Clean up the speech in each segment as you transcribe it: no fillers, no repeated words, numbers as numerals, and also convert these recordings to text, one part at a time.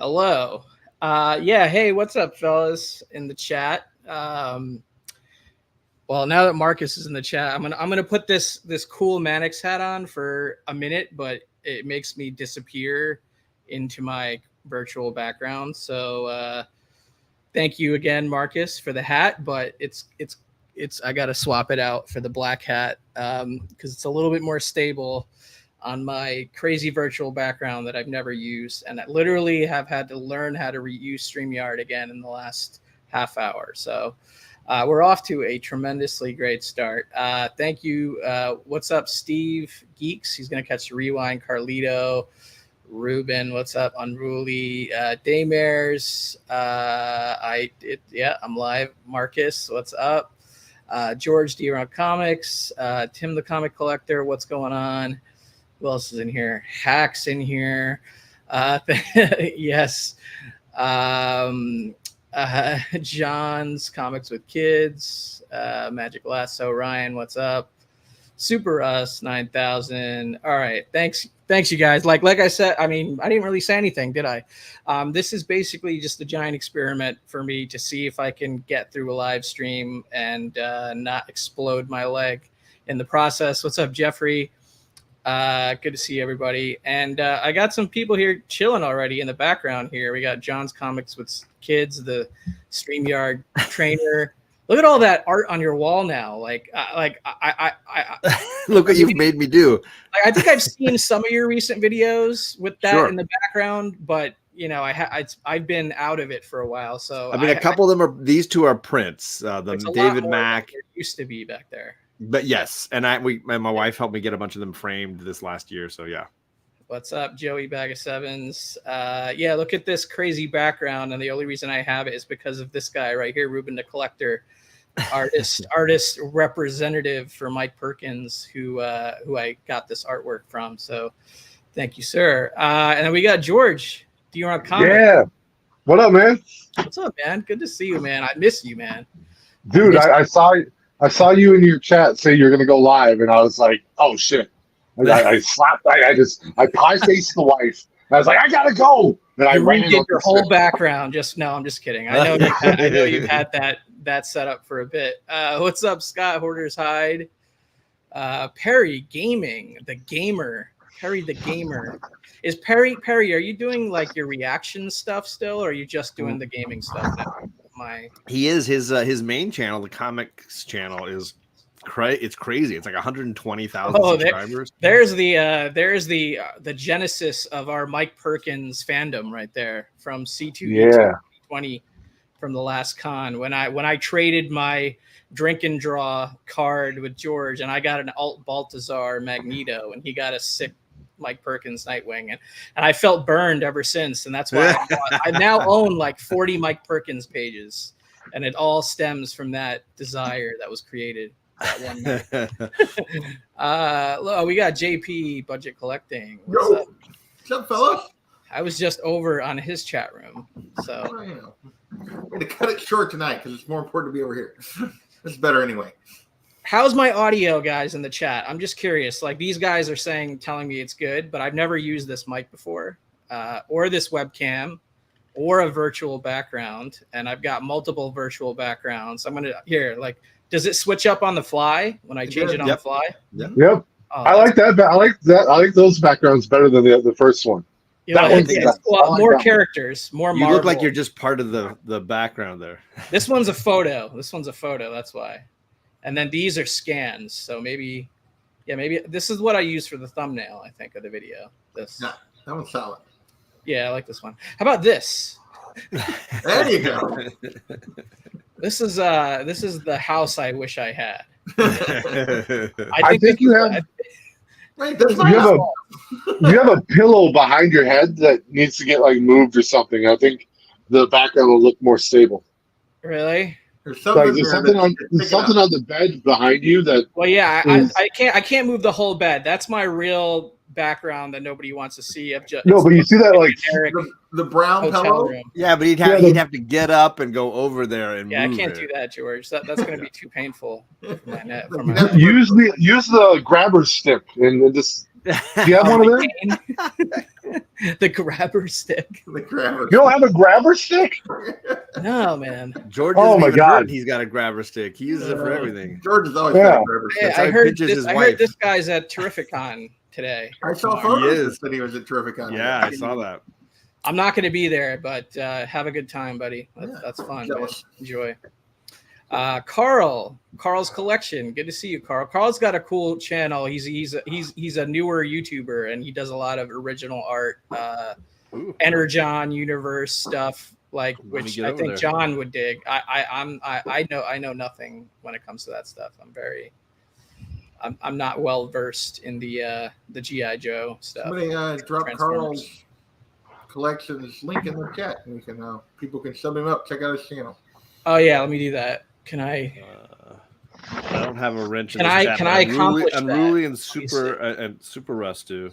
Hello. Yeah, hey, what's up, fellas in the chat? Well, now that Marcus is in the chat, I'm gonna put this cool Mannix hat on for a minute, but it makes me disappear into my virtual background. So thank you again, Marcus, for the hat, but it's I gotta swap it out for the black hat because it's a little bit more stable on my crazy virtual background that I've never used, and I literally have had to learn how to reuse StreamYard again in the last half hour. So we're off to a tremendously great start. Thank you. What's up, Steve Geeks? He's going to catch the rewind. Carlito, Ruben, what's up? Unruly, Daymares. I'm live. Marcus, what's up? George D-Rock Comics, Tim the Comic Collector, what's going on? Who else is in here? Hack's in here. Yes. John's Comics with Kids. Magic Lasso. Ryan, what's up? Super Us 9000. All right. Thanks, you guys. Like I said, I mean, I didn't really say anything, did I? This is basically just a giant experiment for me to see if I can get through a live stream and not explode my leg in the process. What's up, Jeffrey? Good to see everybody. And I got some people here chilling already in the background here. We got John's Comics with Kids, the StreamYard trainer. Look at all that art on your wall now. Like I look what you've made me do. I think I've seen some of your recent videos with that in the background, but you know, I've been out of it for a while. So I mean, a couple of them are, these two are prints. The David Mack used to be back there. But yes, and my wife helped me get a bunch of them framed this last year. So yeah. What's up, Joey Bag of Sevens? Yeah, look at this crazy background, and the only reason I have it is because of this guy right here, Ruben the Collector, artist representative for Mike Perkins, who I got this artwork from. So thank you, sir. And then we got George. Do you want to comment? Yeah. What up, man? What's up, man? Good to see you, man. I miss you, man. Dude, I saw you in your chat say you're gonna go live, and I was like, oh shit. I slapped. I pie faced the wife. And I was like, I gotta go. And I ran into your whole background. I'm just kidding. I know you've had that set up for a bit. What's up, Scott Hoarder's Hide? Perry Gaming, the gamer. Perry the gamer. Is Perry? Are you doing like your reaction stuff still, or are you just doing the gaming stuff now? He is his main channel, the comics channel, is it's crazy. It's like 120,000 subscribers. There's the genesis of our Mike Perkins fandom right there from C2 20 from the last con when I traded my drink and draw card with George, and I got an Alt Baltazar Magneto, and he got a sick Mike Perkins Nightwing, and I felt burned ever since, and that's why I now own like 40 Mike Perkins pages, and it all stems from that desire that was created that one night. Look, we got JP Budget Collecting. What's up, fellas? I was just over on his chat room, so I'm going to cut it short tonight because it's more important to be over here. It's better anyway. How's my audio, guys, in the chat? I'm just curious. Like, these guys are telling me it's good, but I've never used this mic before, or this webcam, or a virtual background, and I've got multiple virtual backgrounds. I'm gonna does it switch up on the fly when I change it on the fly? Yep. Oh, I like that. I like those backgrounds better than the first one. More characters, more Marvel. You look like you're just part of the background there. This one's a photo. That's why. And then these are scans. So maybe this is what I use for the thumbnail, I think, of the video. This. Yeah, that one's solid. Yeah, I like this one. How about this? There you go. This is the house I wish I had. I think you have. Wait, that's you have a pillow behind your head that needs to get moved or something. I think the background will look more stable. Really? There's something on the bed behind you that. Well, yeah, I can't move the whole bed. That's my real background that nobody wants to see. But you see that the brown pillow. Room. Yeah, but he'd have to get up and go over there and I move can't it. do that, George. That's going to be too painful for my neck. Use the grabber stick and just. Do you have one of them? The grabber stick. The grabber. You don't have a grabber stick? No, man. George Oh isn't my even God. hurt. He's got a grabber stick. He uses it for everything. George is always Yeah. got a grabber Hey, stick. how I he heard pinches this. his I wife. heard this guy's at Terrificon today. I saw He photos is. that he was at Terrificon. Yeah, I saw that. I'm not going to be there, but have a good time, buddy. Yeah. That's fun. Man. Jealous. Enjoy. Carl's Collection. Good to see you, Carl. Carl's got a cool channel. He's a newer YouTuber, and he does a lot of original art, Energon universe stuff, like which I think John would dig. I know nothing when it comes to that stuff. I'm not well versed in the GI Joe stuff. Somebody drop Carl's Collections link in the chat, and we can people can sub him up. Check out his channel. Oh yeah, let me do that. Can I? I don't have a wrench. Can I accomplish that? Unruly and Super Rust do.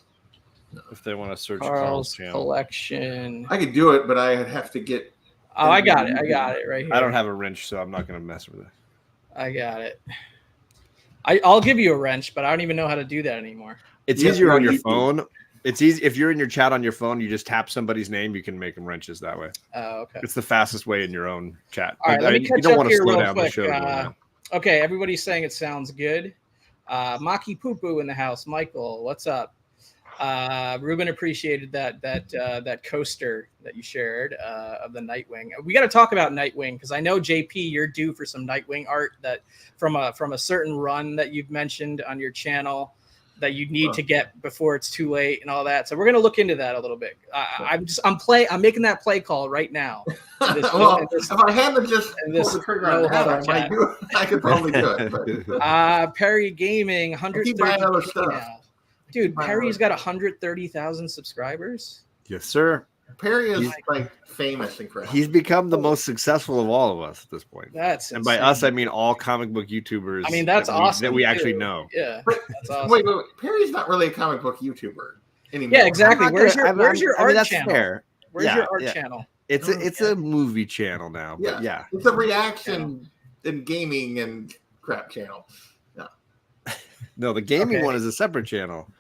If they want to search Carl's channel. Collection. I could do it, but I have to get. Oh, I got it right here. I don't have a wrench, so I'm not going to mess with it. I got it. I'll give you a wrench, but I don't even know how to do that anymore. It's easier on your phone. It's easy if you're in your chat on your phone. You just tap somebody's name. You can make them wrenches that way. Oh, okay. It's the fastest way in your own chat. All right, let me catch you don't up want to here slow real down quick. the show. Okay, everybody's saying it sounds good. Maki Poo Poo in the house. Michael, what's up? Ruben appreciated that coaster that you shared of the Nightwing. We got to talk about Nightwing because I know JP, you're due for some Nightwing art that from a certain run that you've mentioned on your channel that you need to get before it's too late and all that. So we're gonna look into that a little bit. I'm making that play call right now. If I hadn't just pulled the trigger on that, I might do it. I could probably do it. But. Perry Gaming, 130 now. Dude, Perry's got 130,000 subscribers. Yes, sir. Perry is like famous and crazy. He's become the most successful of all of us at this point. That's and by us, I mean all comic book YouTubers. I mean that's awesome that we actually know. Yeah, but, that's awesome. Wait. Perry's not really a comic book YouTuber anymore. Yeah, exactly. Where's your art that's channel? Fair. Where's your art channel? It's a movie channel now. But yeah, it's a reaction and gaming and crap channel. No, no, the gaming one is a separate channel.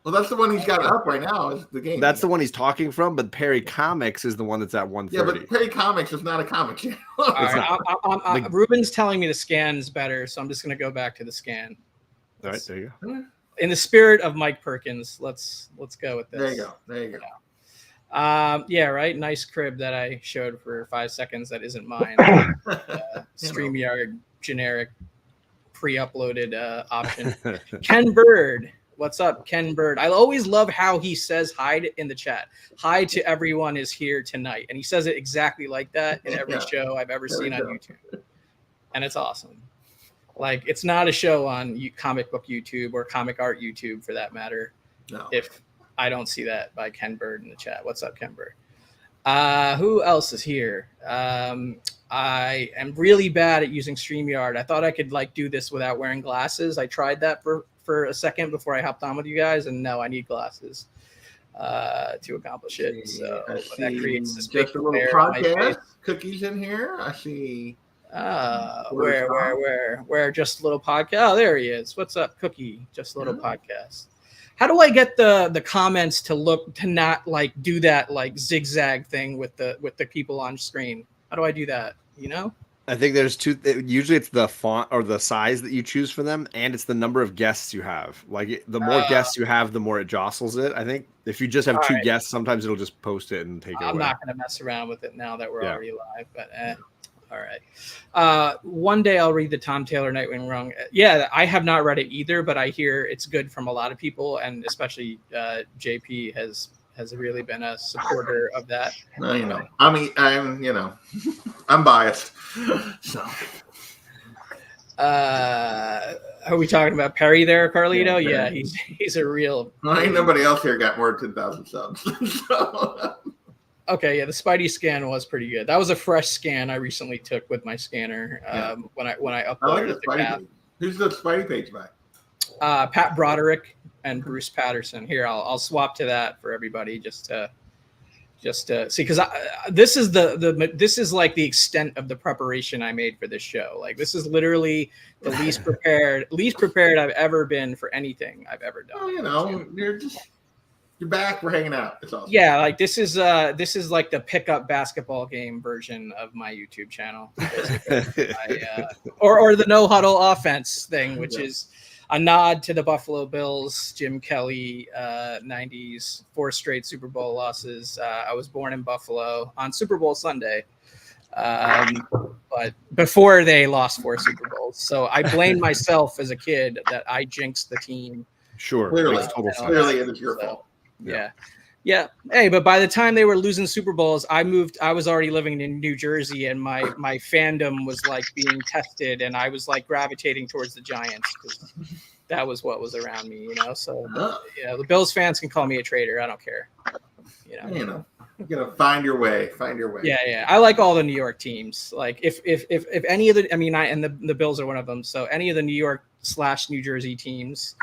Well, that's the one he's got up right now. Is the game? That's the one he's talking from. But Perry Comics is the one that's at 130. Yeah, but Perry Comics is not a comic channel. All right, Ruben's telling me the scan's better, so I'm just going to go back to the scan. All right, there you go. In the spirit of Mike Perkins, let's go with this. There you go. Yeah, right. Nice crib that I showed for 5 seconds. That isn't mine. StreamYard generic pre-uploaded option. Ken Bird. What's up, Ken Bird? I always love how he says hi in the chat. Hi to everyone is here tonight. And he says it exactly like that in every show I've ever seen on YouTube. And it's awesome. Like, it's not a show on comic book YouTube or comic art YouTube for that matter. No. If I don't see that by Ken Bird in the chat. What's up, Ken Bird? Who else is here? I am really bad at using StreamYard. I thought I could do this without wearing glasses. I tried that for a second before I hopped on with you guys, and no, I need glasses to accomplish it. So that creates this big little podcast. Cookies in here. I see. Where just a little podcast? Oh, there he is. What's up, Cookie? Just a little podcast. How do I get the comments to not do that zigzag thing with the people on screen? How do I do that? I think there's two. Usually, it's the font or the size that you choose for them, and it's the number of guests you have. The more guests you have, the more it jostles it. I think if you just have two guests, sometimes it'll just post it and take it away. I'm not going to mess around with it now that we're already live. But all right. One day I'll read the Tom Taylor Nightwing run. Yeah, I have not read it either, but I hear it's good from a lot of people, and especially JP has really been a supporter of that. I'm biased. So, are we talking about Perry there, Carlito? Yeah, he's a real. Ain't nobody else here got more than 10,000 subs. So. Okay, yeah, the Spidey scan was pretty good. That was a fresh scan I recently took with my scanner when I uploaded it to Cap. Who's the Spidey page by? Pat Broderick and Bruce Patterson. Here, I'll swap to that for everybody just to see, because this is this is like the extent of the preparation I made for this show. This is literally the least prepared I've ever been for anything I've ever done. Well, You're back. We're hanging out. It's awesome. Yeah, like this is like the pickup basketball game version of my YouTube channel, or the no huddle offense thing, which is a nod to the Buffalo Bills, Jim Kelly, 90s, 4 straight Super Bowl losses. I was born in Buffalo on Super Bowl Sunday, but before they lost 4 Super Bowls. So I blame myself as a kid that I jinxed the team. Sure. Clearly, Clearly it was your fault. Yeah. Hey, but by the time they were losing Super Bowls, I was already living in New Jersey, and my fandom was like being tested, and I was like gravitating towards the Giants because that was what was around me, you know. So the Bills fans can call me a traitor. I don't care. You know, you're gonna find your way. Yeah. I like all the New York teams. Like if any of the, and the Bills are one of them. So any of the New York / New Jersey teams.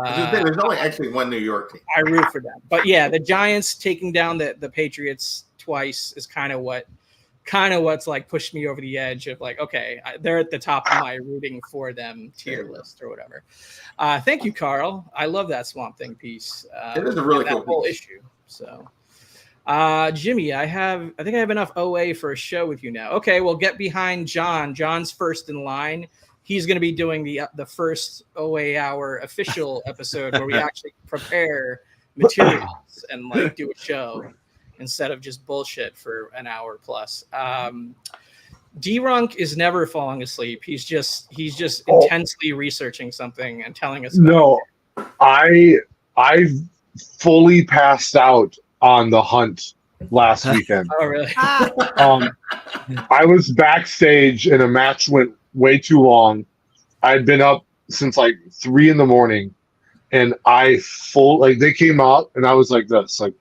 There's only actually one New York team. I root for them, but yeah, the Giants taking down the Patriots twice is kind of what's like pushed me over the edge of like, okay, they're at the top of my rooting for them tier list or whatever. Thank you, Carl. I love that Swamp Thing piece. It is a really cool whole issue. So, Jimmy, I think I have enough OA for a show with you now. Okay, well, get behind John. John's first in line. He's going to be doing the first OA Hour official episode where we actually prepare materials and like do a show instead of just bullshit for an hour plus. D-Runk is never falling asleep. He's just intensely researching something and telling us. No, I fully passed out on the hunt last weekend. Oh, really? I was backstage and a match went way too long. I'd been up since like 3 a.m. and they came out and I was like this, like,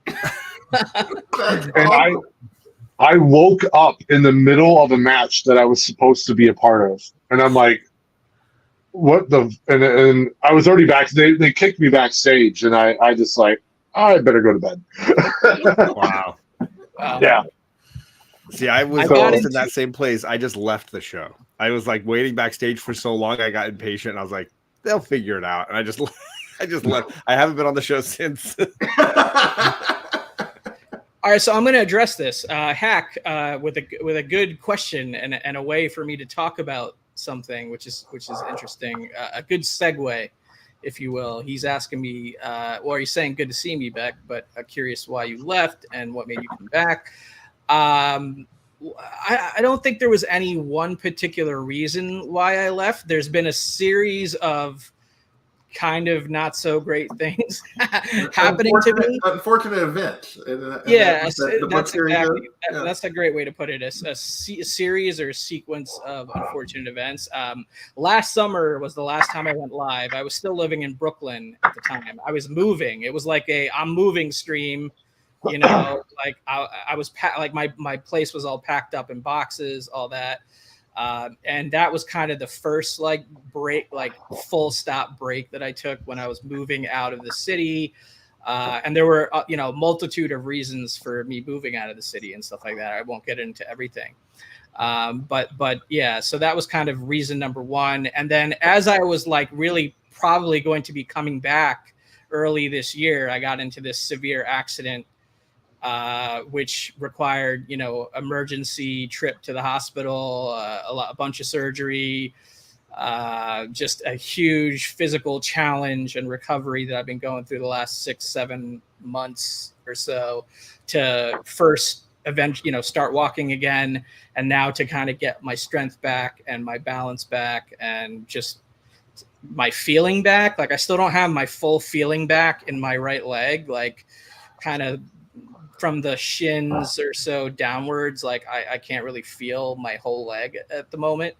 and I woke up in the middle of a match that I was supposed to be a part of, and I'm like, what the, and I was already back. They kicked me backstage, and I just like, I better go to bed. Wow. Yeah. See, I was almost in that same place. I just left the show. I was like waiting backstage for so long. I got impatient. And I was like, they'll figure it out. And I just left. I haven't been on the show since. All right, so I'm going to address this hack with a good question and a way for me to talk about something, which is interesting. A good segue, if you will. He's asking me, he's saying good to see me, Beck, but curious why you left and what made you come back. I don't think there was any one particular reason why I left. There's been a series of kind of not so great things happening to me. Unfortunate events. That's a great way to put it. A series or sequence of unfortunate events. Last summer was the last time I went live. I was still living in Brooklyn at the time. I was moving. It was like I'm moving stream. You know, like I was like my place was all packed up in boxes, all that. And that was kind of the first like break, like full stop break that I took when I was moving out of the city. And there were, multitude of reasons for me moving out of the city and stuff like that. I won't get into everything. But yeah, so that was kind of reason number one. And then as I was like really probably going to be coming back early this year, I got into this severe accident, which required, emergency trip to the hospital, a bunch of surgery, just a huge physical challenge and recovery that I've been going through the last 6-7 months or so to first start walking again. And now to kind of get my strength back and my balance back and just my feeling back. Like I still don't have my full feeling back in my right leg, like kind of from the shins or so downwards. Like I can't really feel my whole leg at the moment.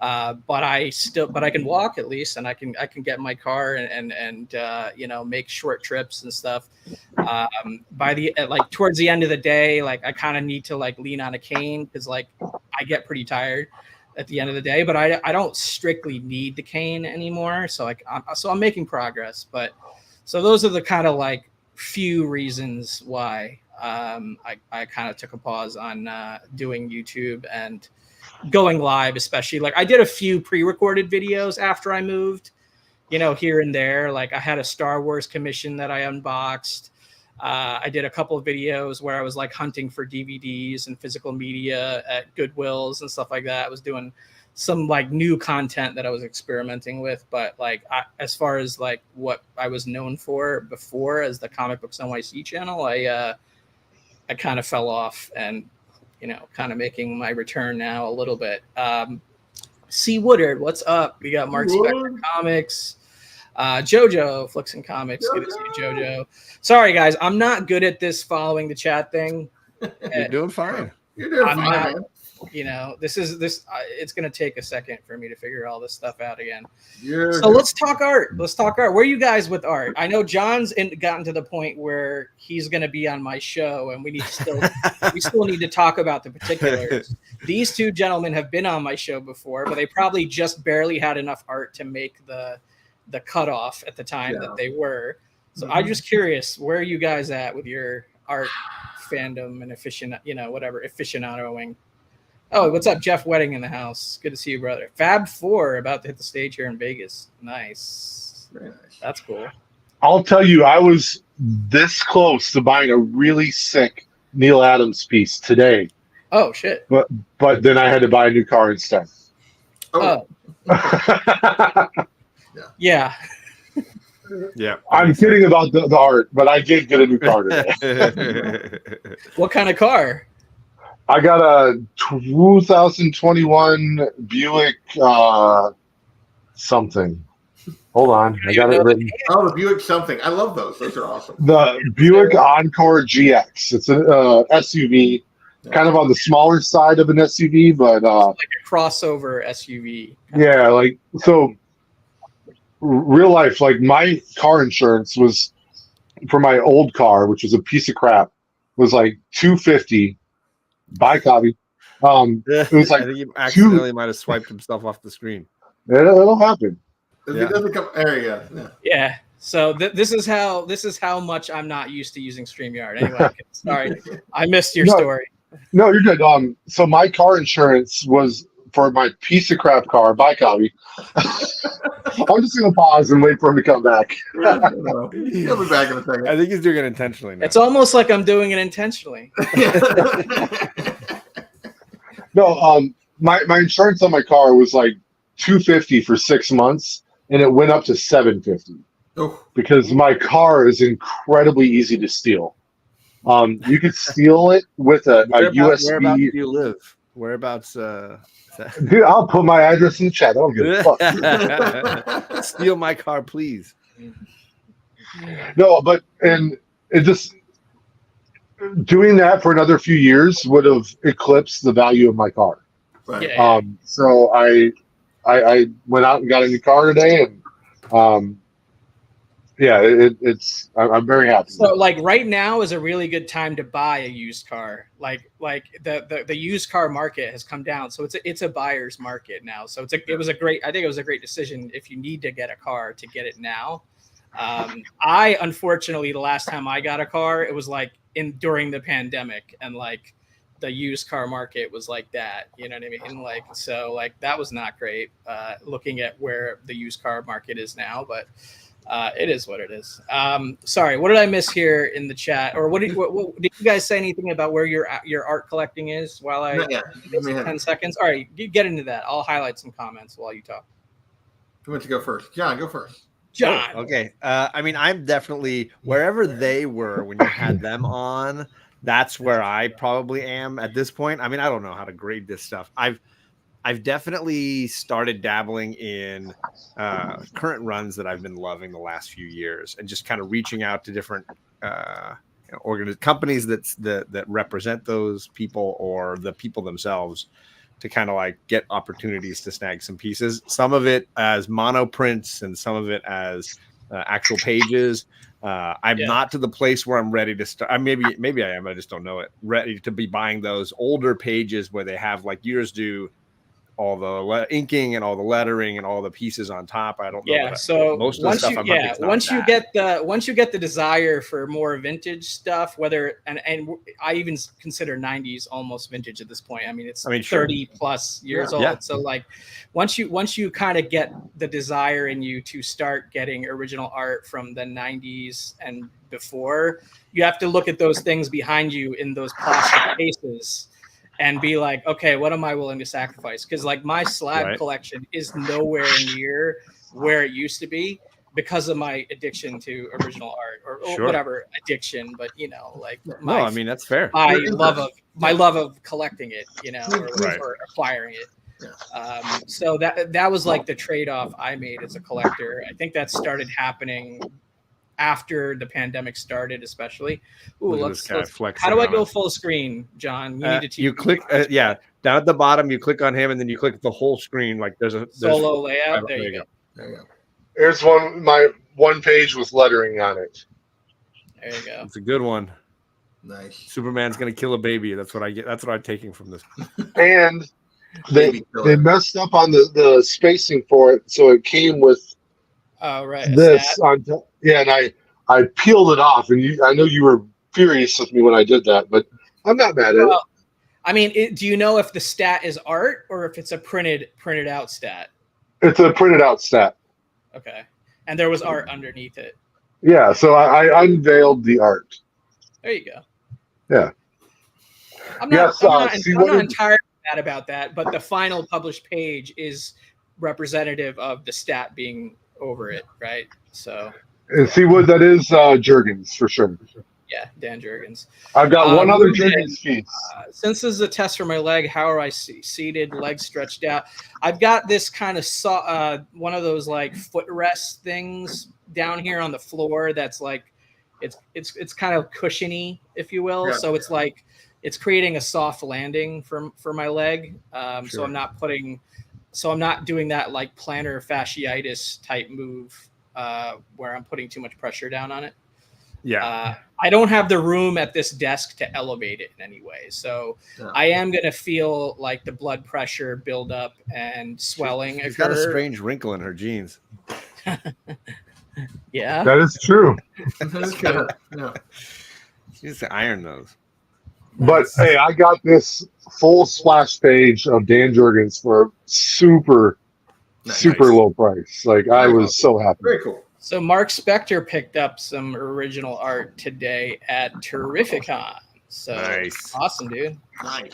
But I can walk at least, and I can get in my car and make short trips and stuff. Towards the end of the day, like I kind of need to like lean on a cane because like I get pretty tired at the end of the day, but I don't strictly need the cane anymore. So like, I'm making progress, but so those are the kind of like few reasons why I kind of took a pause on doing YouTube and going live, especially. Like I did a few pre-recorded videos after I moved, here and there. Like I had a Star Wars commission that I unboxed. I did a couple of videos where I was like hunting for DVDs and physical media at Goodwills and stuff like that. I was doing some like new content that I was experimenting with, but like as far as like what I was known for before as the Comic Books NYC channel, I kind of fell off, and kind of making my return now a little bit. C Woodard, what's up? We got Mark Spector Comics. Jojo Flicks and Comics. Good to see you, Jojo. Sorry guys, I'm not good at this following the chat thing. You're doing fine. You're doing I'm fine. not, this it's going to take a second for me to figure all this stuff out again. So let's talk art. Where are you guys with art? I know John's gotten to the point where he's going to be on my show, and we still need to talk about the particulars. These two gentlemen have been on my show before, but they probably just barely had enough art to make the cutoff at the time that they were. So I'm just curious, where are you guys at with your art fandom and aficionadoing? Oh, what's up, Jeff Wedding in the house? Good to see you, brother. Fab 4 about to hit the stage here in Vegas. Nice. Very nice. That's cool. I'll tell you, I was this close to buying a really sick Neil Adams piece today. Oh, shit. But then I had to buy a new car instead. Oh. Yeah. Yeah. I'm kidding about the art, but I did get a new car today. What kind of car? I got a 2021 Buick something. Hold on. I got it written. Oh, the Buick something. I love those. Those are awesome. The Buick Encore GX. It's an SUV, kind of on the smaller side of an SUV, but like a crossover SUV. Yeah, like so. Real life, like my car insurance was for my old car, which was a piece of crap, was like $250. Buy copy. It was like I think he accidentally might have swiped himself off the screen. It'll happen. If it doesn't come, there you go. Yeah. So this is how much I'm not used to using StreamYard. Anyway, sorry, I missed your story. No, you're good. So my car insurance was for my piece of crap car. Buy copy. I'm just gonna pause and wait for him to come back. He'll be back in a second. I think he's doing it intentionally now. It's almost like I'm doing it intentionally. No, my insurance on my car was like $250 for 6 months, and it went up to $750 because my car is incredibly easy to steal. You could steal it with a USB. Whereabouts do you live? Whereabouts? Dude, I'll put my address in the chat. I don't give a fuck. Steal my car, please. No, and it just doing that for another few years would have eclipsed the value of my car. Right. Yeah. So I went out and got a new car today, and I'm very happy. So like right now is a really good time to buy a used car. Like the used car market has come down, so it's a buyer's market now. So I think it was a great decision if you need to get a car to get it now. I unfortunately the last time I got a car, it was like during the pandemic, and like the used car market was like that. You know what I mean? And like so like that was not great. Looking at where the used car market is now, but. It is what it is. Sorry, what did I miss here in the chat? Or what did you guys say anything about where your art collecting is? While I 10 seconds. All right, you get into that. I'll highlight some comments while you talk. Who wants to go first? John, go first. John. Oh, okay. I mean, I'm definitely wherever they were when you had them on. That's where I probably am at this point. I mean, I don't know how to grade this stuff. I've definitely started dabbling in current runs that I've been loving the last few years, and just kind of reaching out to different companies that represent those people or the people themselves to kind of like get opportunities to snag some pieces. Some of it as mono prints, and some of it as actual pages. I'm not to the place where I'm ready to start. Maybe I am. I just don't know it. Ready to be buying those older pages where they have like years due all the inking and all the lettering and all the pieces on top. I don't know. Yeah. So most of the stuff I'm hunting is not once you get the desire for more vintage stuff, whether and I even consider 90s almost vintage at this point. I mean, it's 30 plus years old. Yeah. So like once you kind of get the desire in you to start getting original art from the 90s and before, you have to look at those things behind you in those plastic cases and be like, okay, what am I willing to sacrifice? Because like my slab collection is nowhere near where it used to be because of my addiction to original art or whatever addiction. But you know, like I mean that's fair. My love of collecting it, you know, or acquiring it. So that was like the trade-off I made as a collector. I think that started happening after the pandemic started, especially. Ooh, how do I go full screen, John? You need to teach you click down at the bottom, you click on him and then you click the whole screen. Like there's solo layout. There you go. There's my one page with lettering on it. There you go. It's a good one. Nice. Superman's gonna kill a baby. That's what I get. That's what I'm taking from this. And they messed up on the spacing for it, so it came with this on top. Yeah, and I peeled it off, and I know you were furious with me when I did that, but I'm not mad at it. I mean, do you know if the stat is art or if it's a printed out stat? It's a printed out stat. Okay, and there was art underneath it. Yeah, so I unveiled the art. There you go. Yeah. I'm not entirely mad about that, but the final published page is representative of the stat being over it, right? So. And see what that is, Juergens for sure. Yeah, Dan Juergens. I've got one other Juergens piece. Since this is a test for my leg, how are I seated, legs stretched out? I've got this kind of one of those like footrest things down here on the floor that's like it's kind of cushiony, if you will. Yeah. So it's like it's creating a soft landing for my leg. So I'm not doing that like plantar fasciitis type move where I'm putting too much pressure down on it. Yeah. I don't have the room at this desk to elevate it in any way. So I am going to feel like the blood pressure build up and swelling. She's got a strange wrinkle in her jeans. Yeah. That is true. Yeah. She needs to iron those. But hey, I got this full splash page of Dan Juergens for super low price. Like I was so happy. Very cool. So Mark Spector picked up some original art today at Terrificon. So nice. Awesome, dude. Nice.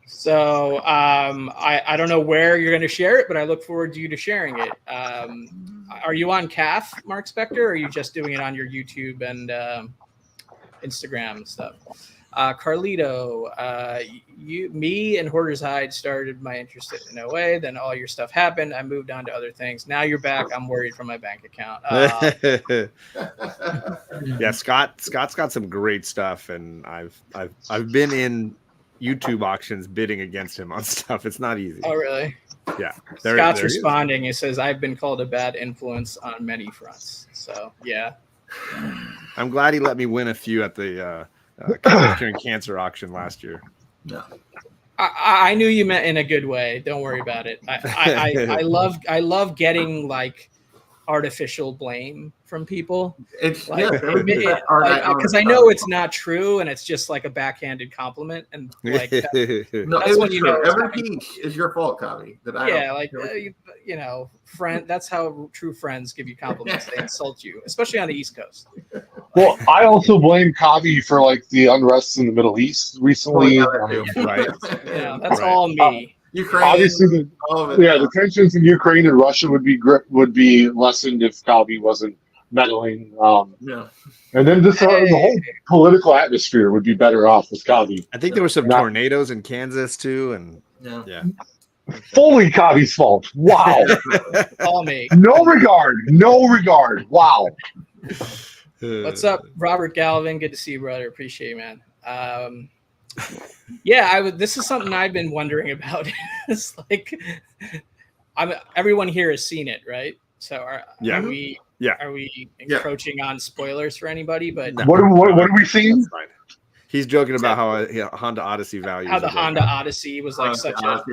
So I don't know where you're going to share it, but I look forward to you sharing it. Are you on CAF, Mark Spector, or are you just doing it on your YouTube and Instagram and stuff? Carlito, me and Hoarder's Hide started my interest in OA. Then all your stuff happened. I moved on to other things. Now you're back. I'm worried for my bank account. Yeah, Scott's got some great stuff, and I've been in YouTube auctions bidding against him on stuff. It's not easy. Oh, really? Yeah. Scott's responding. He says, I've been called a bad influence on many fronts. So, yeah. I'm glad he let me win a few at the curing cancer auction last year. No. I knew you meant in a good way. Don't worry about it. I love getting like artificial blame from people. It's like, because I know it's not true and it's just like a backhanded compliment and like that's when you know every piece is your fault, Cobby. You know, friend. That's how true friends give you compliments. They insult you, especially on the East Coast. Well, I also blame Cobby for like the unrest in the Middle East recently. Right? Yeah, that's all me. Ukraine, obviously, the tensions in Ukraine and Russia would be lessened if Cobby wasn't meddling. And then the whole political atmosphere would be better off with Cobby. I think there were some tornadoes in Kansas too, and yeah. Fully Cobby's fault. Wow. All me. No regard. Wow. What's up, Robert Galvin? Good to see you, brother. Appreciate you, man. Yeah, this is something I've been wondering about. It's like, everyone here has seen it, right? So are we encroaching on spoilers for anybody? But what are we seeing? He's joking about how a Honda Odyssey values. How the Honda Odyssey was like such a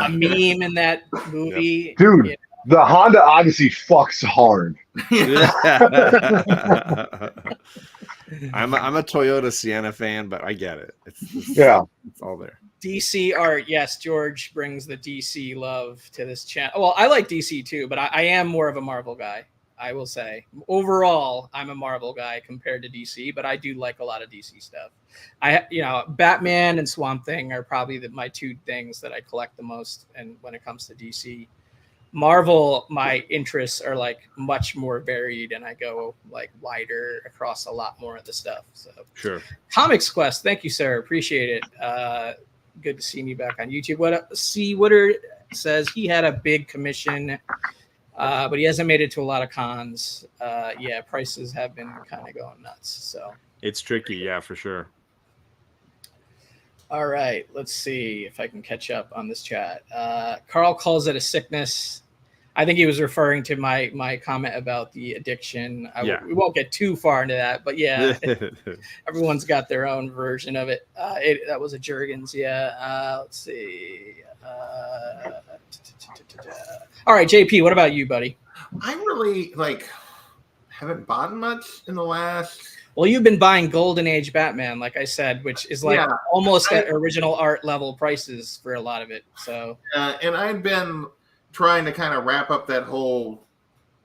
meme in that movie. Yep. Dude, the Honda Odyssey fucks hard. I'm a Toyota Sienna fan, but I get it. It's all there. DC art, yes. George brings the DC love to this channel. Well, I like DC too, but I am more of a Marvel guy. I will say overall, I'm a Marvel guy compared to DC, but I do like a lot of DC stuff. Batman and Swamp Thing are probably my two things that I collect the most. And when it comes to DC, Marvel, my interests are like much more varied, and I go like wider across a lot more of the stuff. So sure. Comics Quest, thank you, sir. Appreciate it. Good to see me back on YouTube. Wooder says he had a big commission, but he hasn't made it to a lot of cons. Yeah, prices have been kind of going nuts. So it's tricky, yeah, for sure. All right, let's see if I can catch up on this chat. Carl calls it a sickness. I think he was referring to my comment about the addiction. We won't get too far into that, but yeah, everyone's got their own version of it. That was a Jurgens, yeah. Let's see. All right, JP, what about you, buddy? I really haven't bought much in the last. Well, you've been buying Golden Age Batman, like I said, which is almost at original art level prices for a lot of it. So, and I've been trying to kind of wrap up that whole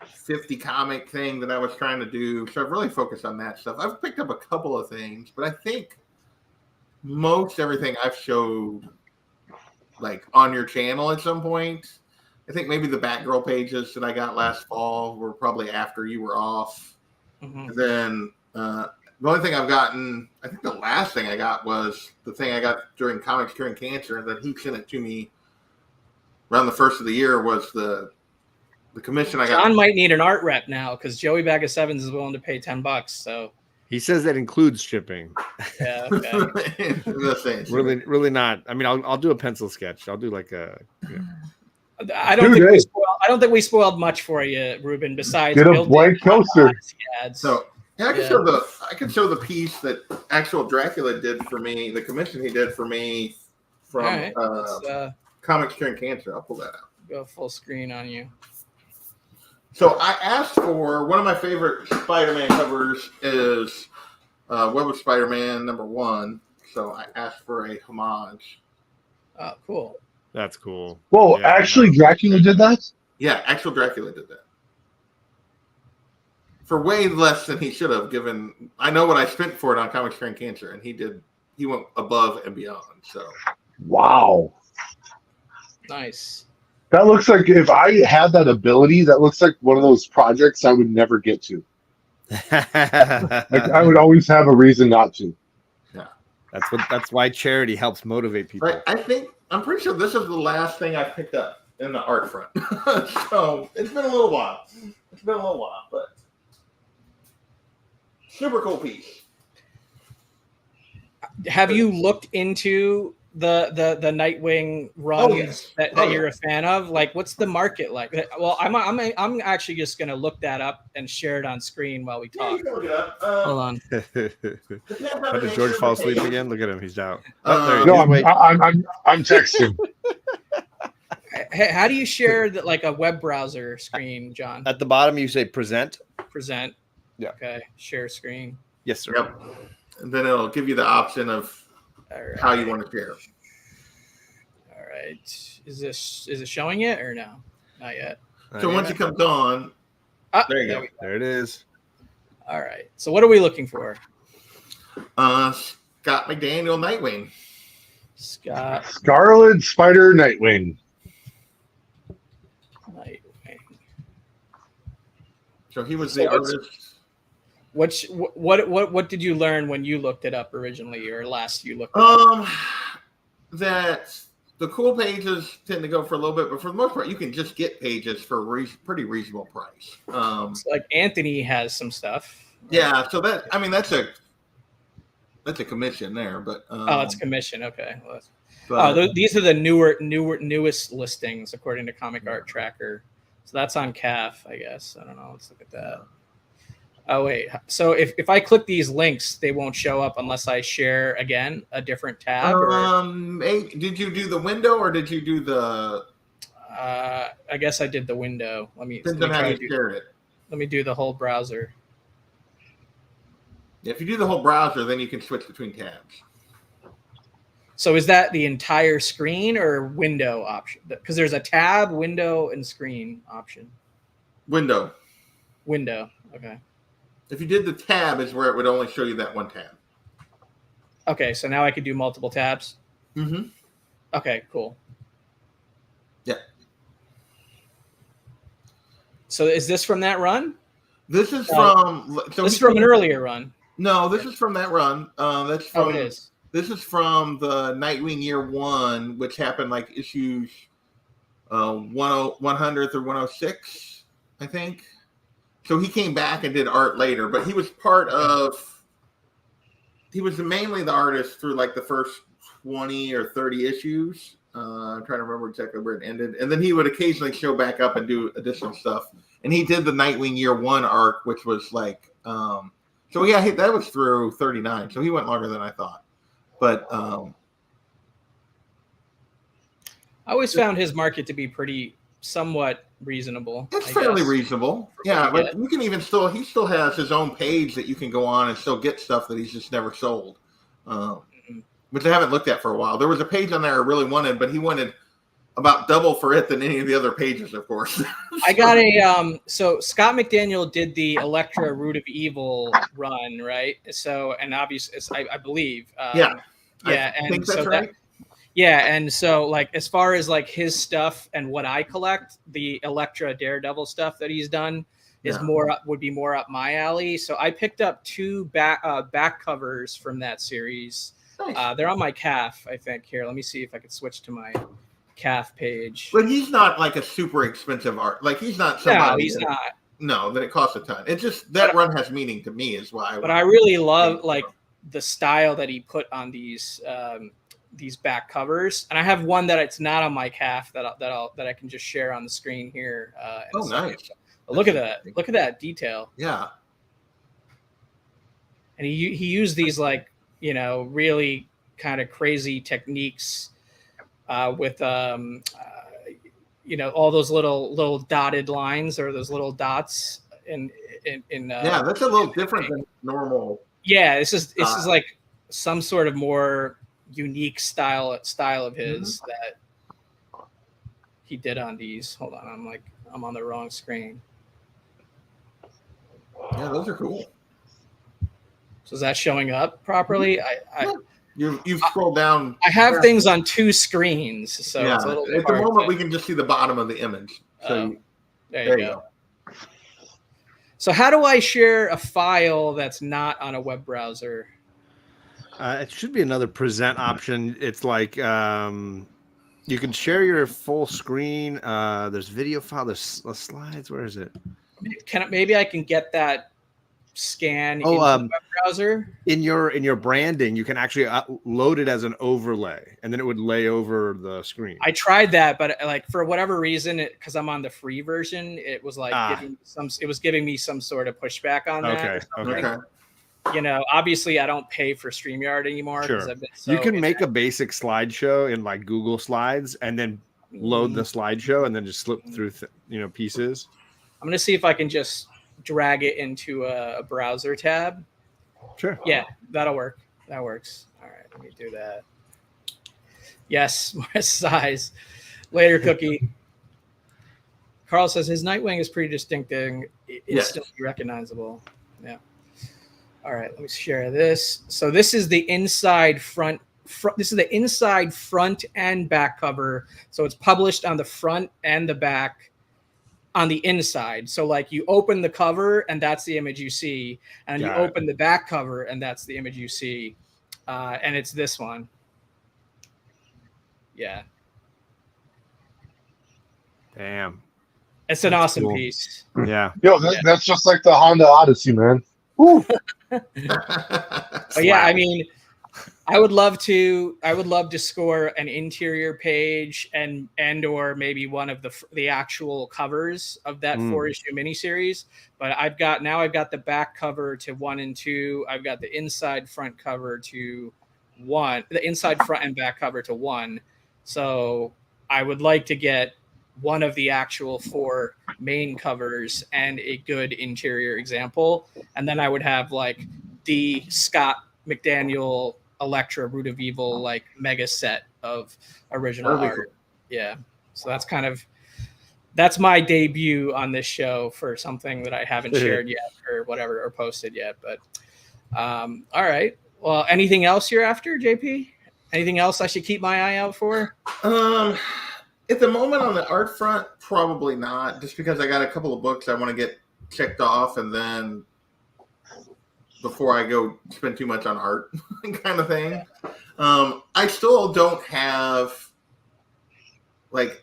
50 comic thing that I was trying to do. So I've really focused on that stuff. I've picked up a couple of things, but I think most everything I've showed on your channel at some point. I think maybe the Batgirl pages that I got last fall were probably after you were off. Mm-hmm. And then the only thing I've gotten, I think the last thing I got was the thing I got during Comics Curing Cancer, and then he sent it to me around the first of the year, was the commission I got. John might need an art rep now because Joey Bag of Sevens is willing to pay $10. So he says that includes shipping. Yeah, okay. really not. I mean, I'll do a pencil sketch. I'll do like a. Yeah. I don't think we spoiled much for you, Ruben. Besides, get a blank coaster. So yeah, I can show the piece that actual Dracula did for me. The commission he did for me from Comics Curing Cancer. I'll pull that out. Go full screen on you. So I asked for one of my favorite Spider-Man covers is Web of Spider-Man #1. So I asked for a homage. Oh, cool. That's cool. Whoa, yeah, actually Dracula did that? Yeah, actual Dracula did that. For way less than he should have given. I know what I spent for it on Comics Curing Cancer, and he went above and beyond. So wow. Nice. That looks like, if I had that ability, that looks like one of those projects I would never get to. I would always have a reason not to. Yeah. That's why charity helps motivate people. Right. I'm pretty sure this is the last thing I picked up in the art front. So it's been a little while. But super cool piece. Have you looked into the Nightwing runs that you're a fan of? Like, what's the market like? Well, I'm actually just gonna look that up and share it on screen while we talk. Yeah, you can look it up. Hold on. How did George fall asleep again? Look at him, he's out. I'm texting. How do you share a web browser screen, John? At the bottom, you say present. Present. Yeah. Okay. Share screen. Yes, sir. Yep. And then it'll give you the option of how you want to share. All right. Is it showing it or no? Not yet. So once it comes on, there you go. There it is. All right. So what are we looking for? Scott McDaniel Nightwing. Scarlet Spider Nightwing. So he was the artist. What did you learn when you looked it up originally, or last you looked it up? That the cool pages tend to go for a little bit, but for the most part, you can just get pages for a pretty reasonable price. So like Anthony has some stuff. Yeah, so that's a commission there, but it's commission. Okay. These are the newest listings according to Comic Art Tracker. So that's on CAF, I guess. I don't know. Let's look at that. Oh wait, so if I click these links, they won't show up unless I share again a different tab. Did you do the window or did you do the? I guess I did the window. Let me shared it. Let me do the whole browser. If you do the whole browser, then you can switch between tabs. So is that the entire screen or window option? Because there's a tab, window, and screen option. Window. Okay. If you did the tab, is where it would only show you that one tab. Okay, so now I could do multiple tabs. Mm-hmm. Okay, cool. Yeah. So is this from that run? This is from. This is from an earlier run. No, this is from that run. That's from. Oh, it is. This is from the Nightwing Year 1, which happened like issues 100 through 106, I think. So he came back and did art later, but he was mainly the artist through like the first 20 or 30 issues. I'm trying to remember exactly where it ended. And then he would occasionally show back up and do additional stuff. And he did the Nightwing Year 1 arc, which was like, so yeah, that was through 39. So he went longer than I thought. But I always found his market to be pretty somewhat reasonable. It's fairly reasonable. Yeah, but you can he still has his own page that you can go on and still get stuff that he's just never sold, which I haven't looked at for a while. There was a page on there I really wanted, but he wanted about double for it than any of the other pages, of course. I got so Scott McDaniel did the Elektra Root of Evil run, right? So, and obviously, I believe. Yeah, I think that's right. And so like as far as like his stuff and what I collect, the Elektra Daredevil stuff that he's done is would be more up my alley. So I picked up 2 back covers from that series. Nice. They're on my calf, I think. Here, let me see if I could switch to my calf page. But he's not like a super expensive art. Like he's not somebody. No, he's not. No, that it costs a ton. It just that run has meaning to me is why. But I really love like the style that he put on these back covers, and I have one that it's not on my calf that I can just share on the screen here. Nice! Look at that! Look at that detail. Yeah. And he used these like really kind of crazy techniques with all those little dotted lines or those little dots in that's a little different than normal. Yeah, this is like some sort of more unique style of his that he did on these. Hold on, I'm on the wrong screen. Yeah, those are cool. So is that showing up properly? You've scrolled down. I have things on 2 screens, so yeah. It's a little bit at the moment we can just see the bottom of the image. So there you go. So how do I share a file that's not on a web browser? It should be another present option. It's like you can share your full screen. There's video file. There's slides. Where is it? Maybe I can get that scan into the web browser. In your branding, you can actually load it as an overlay, and then it would lay over the screen. I tried that, but like for whatever reason, because I'm on the free version, it was like giving me some sort of pushback on that. Okay. Obviously I don't pay for StreamYard anymore. Sure. You can make a basic slideshow in like Google Slides and then load the slideshow and then just slip through pieces. I'm gonna see if I can just drag it into a browser tab. Sure. Yeah, that'll work. That works. All right, let me do that. Yes, more size. Later, Cookie. Carl says his Nightwing is pretty distinctive. It's still recognizable. Yeah. All right, let me share this. So this is the inside front. This is the inside front and back cover. So it's published on the front and the back on the inside. So like you open the cover and that's the image you see, and you open the back cover and that's the image you see. And it's this one. Yeah. Damn. It's an awesome piece. Yeah. Yo, that's just like the Honda Odyssey, man. Woo. But yeah, I mean, I would love to score an interior page and or maybe one of the actual covers of that 4-issue miniseries. But I've got the back cover to 1 and 2. I've got the inside front cover to 1, the inside front and back cover to 1. So I would like to get one of the actual 4 main covers and a good interior example. And then I would have like the Scott McDaniel Elektra Root of Evil like mega set of original art. Cool. Yeah. So that's my debut on this show for something that I haven't shared yet or whatever or posted yet. But all right. Well, anything else you're after, JP? Anything else I should keep my eye out for? At the moment on the art front, probably not. Just because I got a couple of books I want to get checked off, and then before I go spend too much on art kind of thing. I still don't have like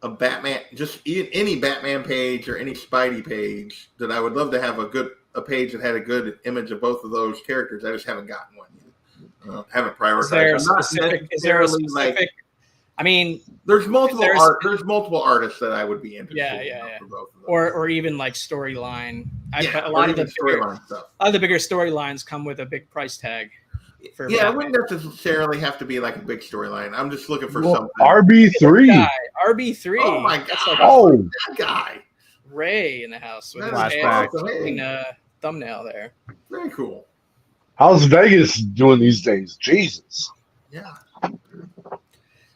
a Batman, just any Batman page or any Spidey page that I would love to have a page that had a good image of both of those characters. I just haven't gotten one yet. Haven't prioritized. Is there a specific? I mean, there's multiple artists that I would be interested in. For both of those. Or even like storyline. A lot of the bigger storylines come with a big price tag. I wouldn't necessarily have to be like a big storyline. I'm just looking for something. RB3. RB3. Oh my god! That guy. Ray in the house with his thumbnail there. Very cool. How's Vegas doing these days? Jesus. Yeah.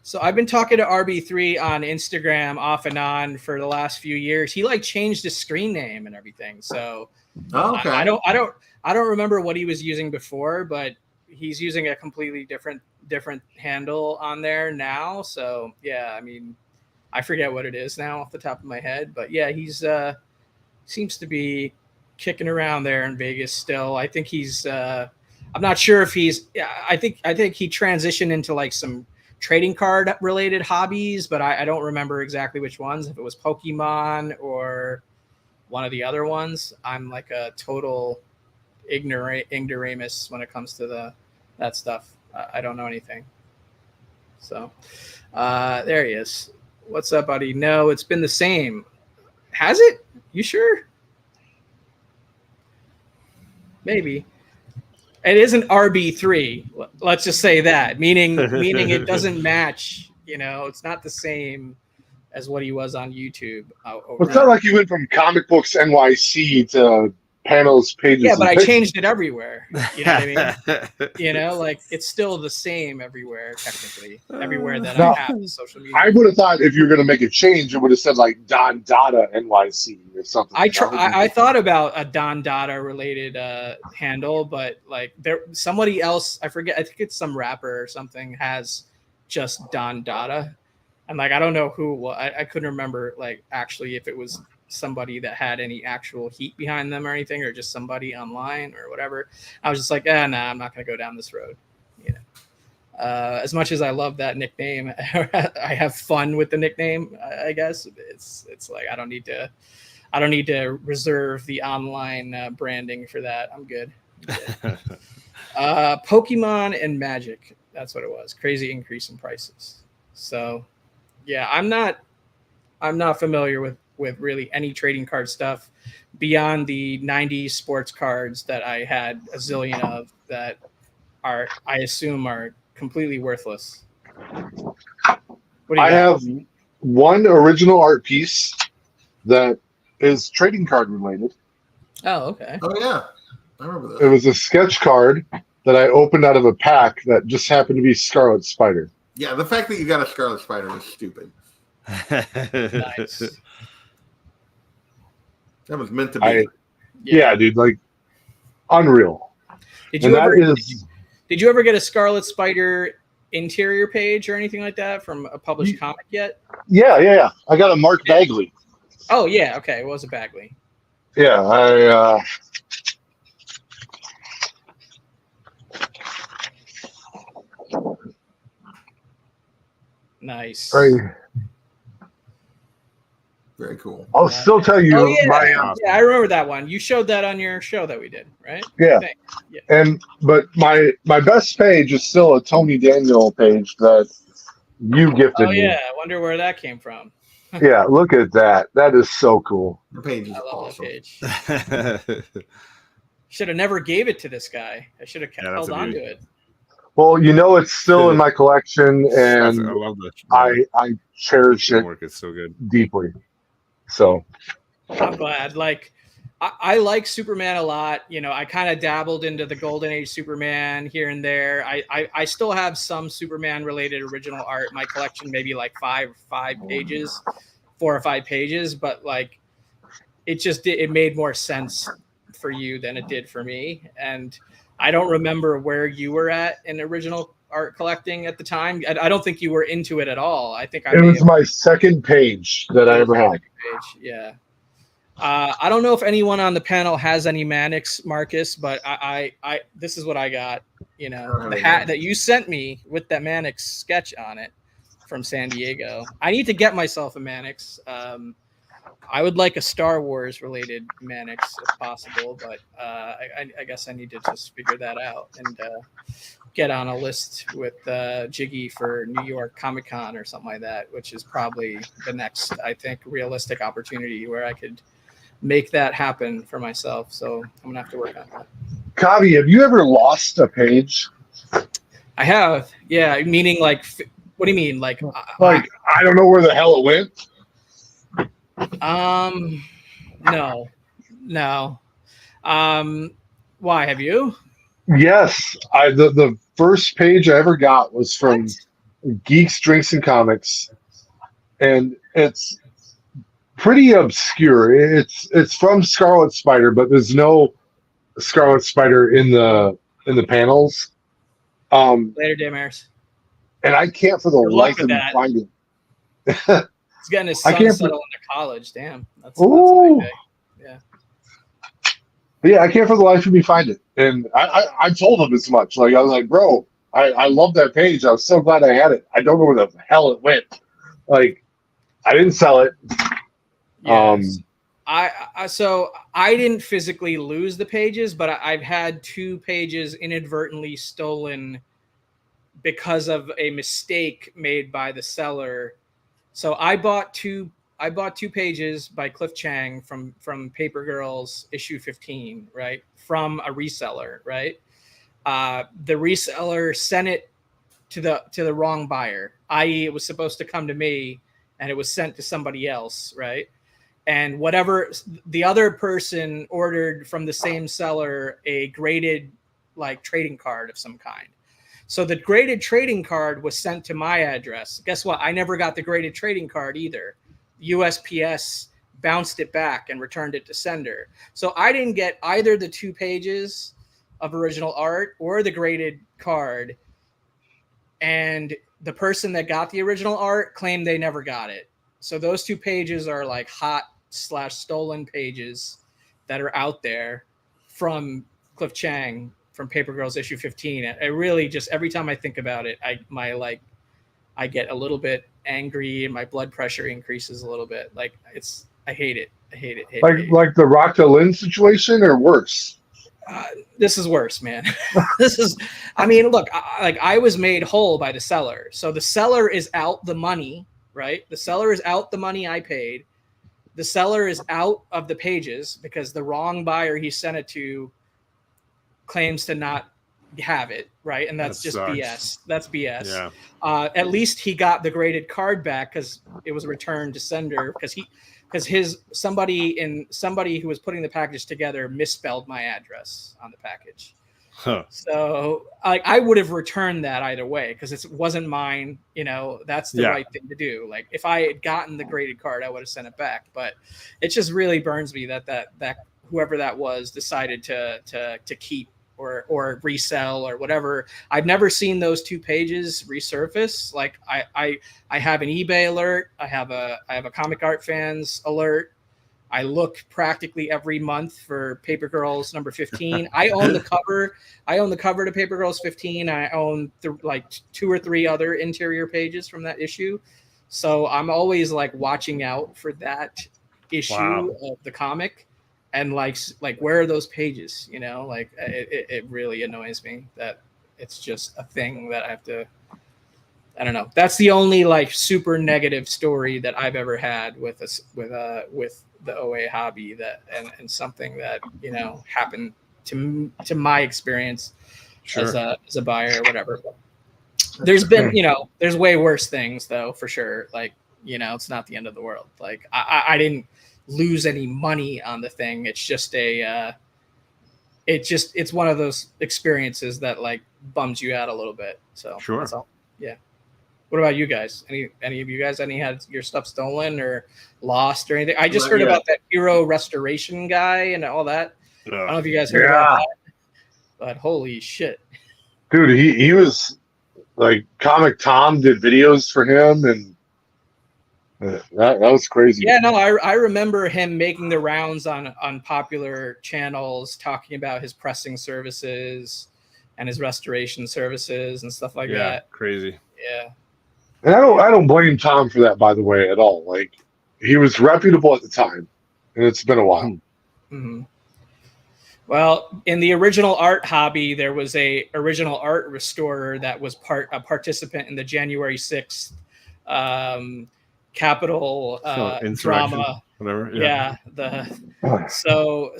So I've been talking to RB3 on Instagram off and on for the last few years. He like changed his screen name and everything. So okay. I don't remember what he was using before, but he's using a completely different handle on there now. So yeah, I mean, I forget what it is now off the top of my head, but yeah, he's seems to be kicking around there in Vegas still. I think he's I'm not sure if he's I think he transitioned into like some trading card related hobbies, but I don't remember exactly which ones, if it was Pokemon or one of the other ones. I'm like a total ignoramus when it comes to that stuff. I don't know anything. So there he is. What's up, buddy? No, it's been the same. Has it? You sure? Maybe. It isn't RB3. Let's just say that, meaning it doesn't match. You know, it's not the same as what he was on YouTube. It's not like you went from Comic Books NYC to panels, pages. Yeah, but I changed it everywhere. You know what I mean? You know, like it's still the same everywhere, technically. Everywhere that I have social media. I would have thought if you're going to make a change, it would have said like Don Dada NYC or something. I thought about a Don Dada related handle, but like somebody else, I forget. I think it's some rapper or something has just Don Dada, and like I don't know who. I couldn't remember like actually if it was somebody that had any actual heat behind them or anything, or just somebody online or whatever. I was just like, nah, I'm not going to go down this road. You know, as much as I love that nickname, I have fun with the nickname. I guess it's like, I don't need to reserve the online branding for that. I'm good. Pokemon and Magic. That's what it was. Crazy increase in prices. So yeah, I'm not familiar with really any trading card stuff beyond the 90s sports cards that I had a zillion of that I assume are completely worthless. I have one original art piece that is trading card related. Oh, okay. Oh yeah, I remember that. It was a sketch card that I opened out of a pack that just happened to be Scarlet Spider. Yeah, the fact that you got a Scarlet Spider is stupid. Nice. That was meant to be. Yeah, dude, like unreal. Did you ever get a Scarlet Spider interior page or anything like that from a published comic yet? Yeah. I got a Mark Bagley. Oh yeah, okay, it was a Bagley. Yeah, Nice. Right. Very cool. I'll still tell you. Oh yeah, my, yeah, I remember that one. You showed that on your show that we did, right? Yeah. Yeah. But my best page is still a Tony Daniel page that you gifted Oh me. yeah, I wonder where that came from. Yeah, look at that. That is so cool. The page is I love awesome. that page. Should have never gave it to this guy. I should have held on to it. Well, it's still in my collection, and I love that. I cherish it Work is so good. deeply. So I'm glad. Like, I like Superman a lot. I kind of dabbled into the Golden Age Superman here and there. I still have some Superman related original art in my collection, maybe like 4 or 5 pages, but like it made more sense for you than it did for me. And I don't remember where you were at in original art collecting at the time. I don't think you were into it at all. I think it was my second page that I ever had. Yeah. I don't know if anyone on the panel has any Mannix, Marcus, but I this is what I got. The hat that you sent me with that Mannix sketch on it from San Diego. I need to get myself a Mannix. I would like a Star Wars related Mannix if possible, but I guess I need to just figure that out and get on a list with Jiggy for New York Comic Con or something like that, which is probably the next, I think, realistic opportunity where I could make that happen for myself. So I'm gonna have to work on that. Kavi, have you ever lost a page? I have, yeah. Meaning, like, what do you mean? Like I don't know where the hell it went. No. Why have you? Yes, the first page I ever got was from Geeks, Drinks, and Comics, and it's pretty obscure. It's from Scarlet Spider, but there's no Scarlet Spider in the panels. Later, Damaris. And I can't for the life of me find it. He's getting his son settled into college. Damn, that's a big day. Yeah. But yeah, I can't for the life of me find it. And I told him as much. Like, I was like, bro, I love that page. I was so glad I had it. I don't know where the hell it went. Like, I didn't sell it. Yes. So I didn't physically lose the pages, but I've had 2 pages inadvertently stolen because of a mistake made by the seller. So I bought two pages by Cliff Chang from Paper Girls issue 15, right? From a reseller, right? The reseller sent it to the wrong buyer, i.e. it was supposed to come to me and it was sent to somebody else, right? And whatever the other person ordered from the same seller, a graded like trading card of some kind. So the graded trading card was sent to my address. Guess what? I never got the graded trading card either. USPS bounced it back and returned it to sender. So I didn't get either the 2 pages of original art or the graded card. And the person that got the original art claimed they never got it. So those 2 pages are like hot/stolen pages that are out there from Cliff Chang from Paper Girls issue 15. I really just, every time I think about it, I get a little bit angry and my blood pressure increases a little bit. Like I hate it. Like the Rocta Lynn situation, or worse? This is worse, man. I mean, look, I was made whole by the seller. So the seller is out the money, right? The seller is out the money I paid. The seller is out of the pages because the wrong buyer he sent it to claims to not have it, right? And that's just sucks. BS. That's BS. Yeah. At least he got the graded card back because it was returned to sender because somebody who was putting the package together misspelled my address on the package. Huh. So I would have returned that either way because it wasn't mine. That's the right thing to do. Like if I had gotten the graded card, I would have sent it back. But it just really burns me that whoever that was decided to keep or resell or whatever. I've never seen those 2 pages resurface. Like I have an eBay alert. I have a Comic Art Fans alert. I look practically every month for Paper Girls number 15. I own the cover. I own the cover to Paper Girls 15. I own like 2 or 3 other interior pages from that issue. So I'm always like watching out for that issue of the comic, and like where are those pages? You know, like it really annoys me that it's just a thing that I have to. I don't know. That's the only like super negative story that I've ever had with the OA hobby, that and something that, you know, happened to my experience as a buyer or whatever. There's been, you know, there's way worse things though, for sure. Like, you know, it's not the end of the world. Like I didn't lose any money on the thing. It's just it's one of those experiences that like bums you out a little bit. So that's all. Yeah. What about you guys? Any of you guys had your stuff stolen or lost or anything? I just heard about that hero restoration guy and all that. I don't know if you guys heard about that, but holy shit. Dude, he was like, Comic Tom did videos for him, and that was crazy. Yeah, no, I remember him making the rounds on popular channels talking about his pressing services and his restoration services and stuff like that. Crazy. Yeah. And I don't blame Tom for that, by the way, at all. Like, he was reputable at the time, and it's been a while. Mm-hmm. Well, in the original art hobby, there was a original art restorer that was a participant in the January 6th Capitol drama. Whatever. Yeah. So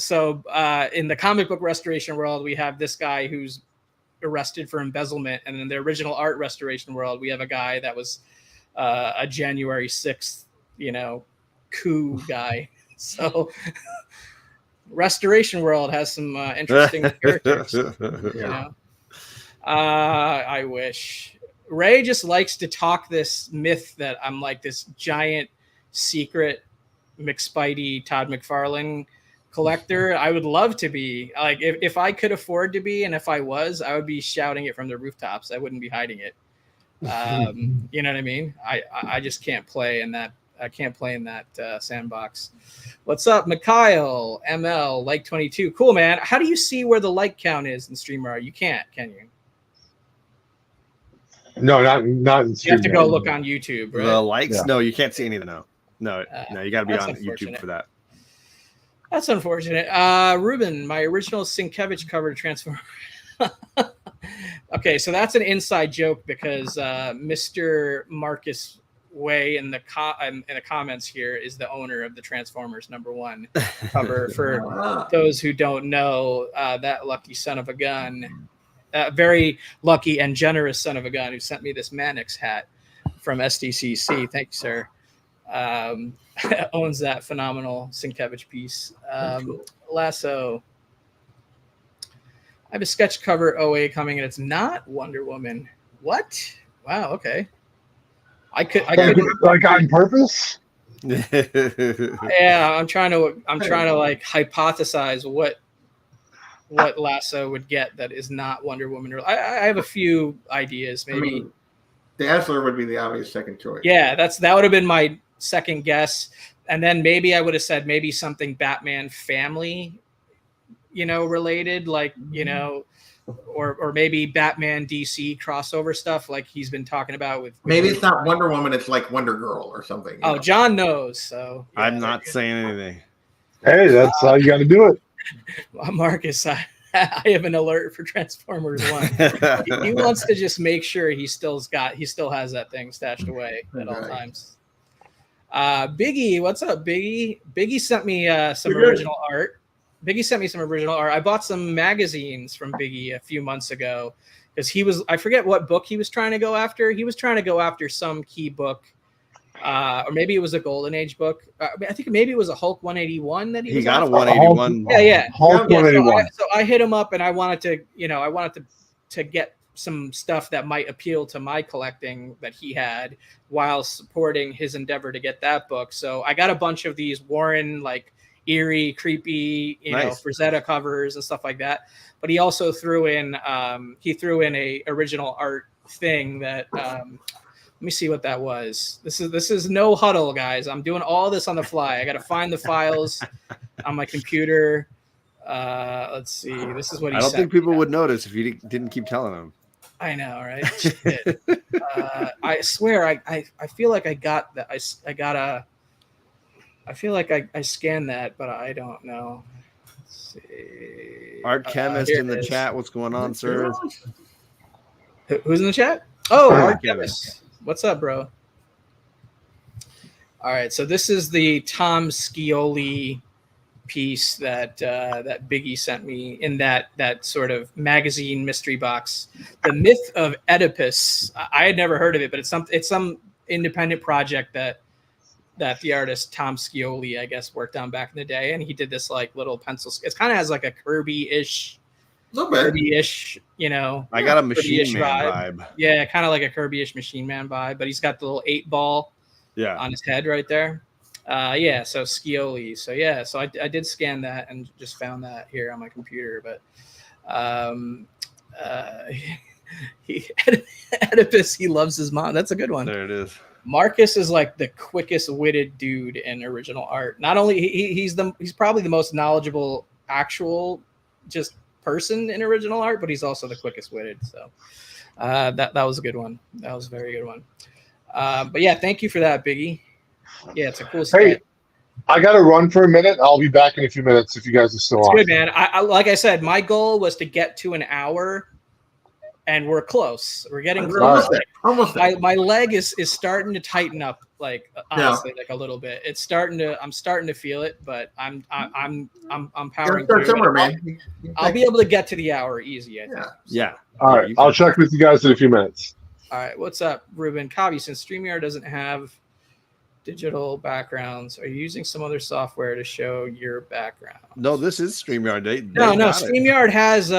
in the comic book restoration world, we have this guy who's arrested for embezzlement, and in the original art restoration world, we have a guy that was a January 6th, you know, coup guy. So restoration world has some interesting characters. You know? I wish. Ray just likes to talk this myth that I'm like this giant secret McSpidey Todd McFarlane collector. I would love to be. Like, if I could afford to be, and if I was, I would be shouting it from the rooftops. I wouldn't be hiding it. You know what I mean? I just can't play in that. I can't play in that sandbox. What's up, Mikhail ML like 22? Cool, man. How do you see where the like count is in StreamYard? You can't, can you? No, not in StreamYard. You have to go look on YouTube, right? The likes? No, you can't see anything. No, you got to be on YouTube for that. That's unfortunate. Ruben, my original Sienkiewicz cover Transformer. Okay, so that's an inside joke because Mr. Marcus Way in the comments here is the owner of the Transformers #1 cover. For those who don't know, that lucky son of a gun, very lucky and generous son of a gun who sent me this Mannix hat from SDCC. Thank you, sir. Owns that phenomenal Sienkiewicz piece. Cool. Lasso. I have a sketch cover OA coming, and it's not Wonder Woman. What? Wow. Okay. I could like on purpose. Yeah, I'm trying to like hypothesize what Lasso would get that is not Wonder Woman. I have a few ideas. Maybe I mean, Dazzler would be the obvious second choice. Yeah, that would have been my second guess, and then maybe I would have said maybe something Batman family, you know, related, like, you know, or maybe Batman DC crossover stuff like he's been talking about with maybe it's not Wonder Woman, it's like Wonder Girl or something. Oh, John knows. So yeah, I'm not saying anything. Hey, that's how you got to do it. Marcus, I have an alert for Transformers 1. He wants to just make sure he still has that thing stashed away at all times. Biggie, what's up, Biggie? Biggie sent me some original art. I bought some magazines from Biggie a few months ago because I forget what book he was trying to go after. He was trying to go after some key book, or maybe it was a Golden Age book. I think maybe it was a Hulk 181 that he got a 181. Yeah. Hulk 181. So I hit him up and I wanted to get some stuff that might appeal to my collecting that he had while supporting his endeavor to get that book. So I got a bunch of these Warren, like, eerie, creepy, you know, Frazetta covers and stuff like that. But he also threw in a original art thing that let me see what that was. This is no huddle, guys. I'm doing all this on the fly. I got to find the files on my computer. Let's see. This is what he I don't sent think people would notice if you didn't keep telling them. I know, right? Shit. I swear, I feel like I got that. I feel like I scanned that, but I don't know. Let's see. Art Chemist Here in it the is. chat. What's going on, sir? Who's in the chat? Oh, Art Art Chemist. What's up, bro? All right, so this is the Tom Scioli piece that that Biggie sent me in that sort of magazine mystery box. The Myth of Oedipus. I had never heard of it, but it's some independent project that the artist Tom Scioli, I guess, worked on back in the day, and he did this like little pencil. It kind of has like a Kirby-ish, you know. I got a Kirby-ish Machine Man vibe. Yeah, kind of like a Kirby-ish Machine Man vibe, but he's got the little 8-ball on his head right there. Yeah, so Scioli. So yeah, so I did scan that and just found that here on my computer. But Oedipus, he loves his mom. That's a good one. There it is. Marcus is like the quickest witted dude in original art. Not only he's probably the most knowledgeable actual just person in original art, but he's also the quickest witted. So that was a good one. That was a very good one. But yeah, thank you for that, Biggie. Yeah, it's a cool sketch. Hey, I got to run for a minute. I'll be back in a few minutes if you guys are still on. Good, man. I like I said, my goal was to get to an hour, and we're close. We're getting close. Almost. My leg is starting to tighten up, like honestly, like a little bit. I'm starting to feel it, but I'm powering through. Somewhere, man. I'll be able to get to the hour easy. I think. Yeah. All right, I'll check with you guys in a few minutes. All right, what's up, Ruben? Kavi, since StreamYard doesn't have digital backgrounds, are you using some other software to show your background? No, this is StreamYard. No. StreamYard has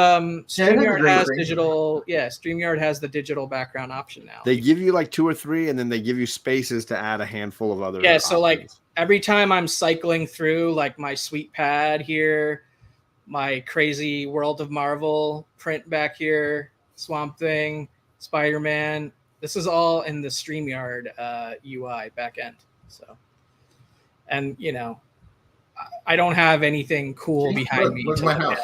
digital. Yeah, StreamYard has the digital background option now. They give you like 2 or 3, and then they give you spaces to add a handful of other. Yeah, so like every time I'm cycling through like my sweet pad here, my crazy World of Marvel print back here, Swamp Thing, Spider-Man. This is all in the StreamYard UI backend. So, and you know, I don't have anything cool behind me. Look at my house.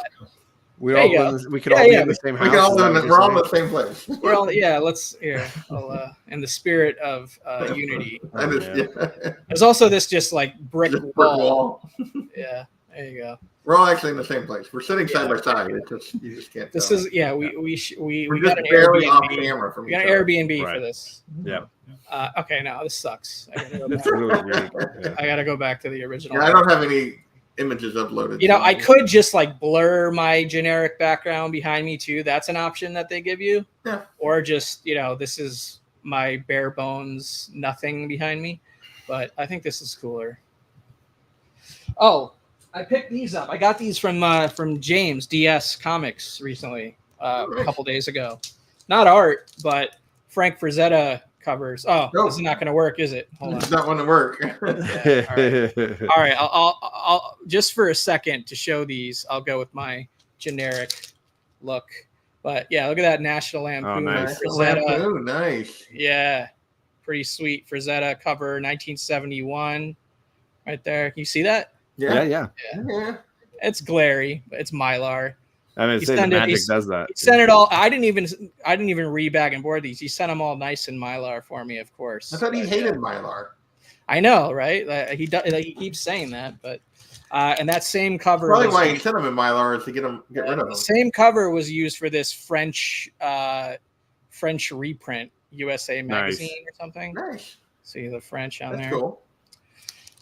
We could all be in the same house. We're all in the same place. We're all let's here. I'll, in the spirit of unity. There's also this just like brick wall. Yeah, there you go. We're all actually in the same place. We're sitting side by side. You just can't. This tell. is we got an barely off Airbnb. camera from We got an Airbnb for this. Yeah. Okay, no, this sucks. I gotta go It's back. really weird. Yeah. I gotta go back to the original. Yeah, I don't have any images uploaded. You know, I could just like blur my generic background behind me too. That's an option that they give you. Yeah. Or just, you know, this is my bare bones nothing behind me. But I think this is cooler. Oh, I picked these up. I got these from James DS Comics recently, a couple days ago. Not art, but Frank Frazetta covers. Oh, This is not going to work, is it? Hold on. It's not going to work. Yeah, all right. I'll just for a second to show these. I'll go with my generic look. But yeah, look at that National Lampoon. Oh, nice. Lampoon, nice. Yeah, pretty sweet. Frazetta cover 1971, right there. Can you see that? Yeah. It's glary, but it's Mylar. I mean, the Magic does that. He sent it all. I didn't even rebag and board these. He sent them all nice in Mylar for me, of course. I thought he hated Mylar. I know, right? He keeps saying that, but and that same cover. Probably why he sent them in Mylar is to get rid of them. The same cover was used for this French reprint, USA Magazine or something. Nice. See the French on That's there. Cool.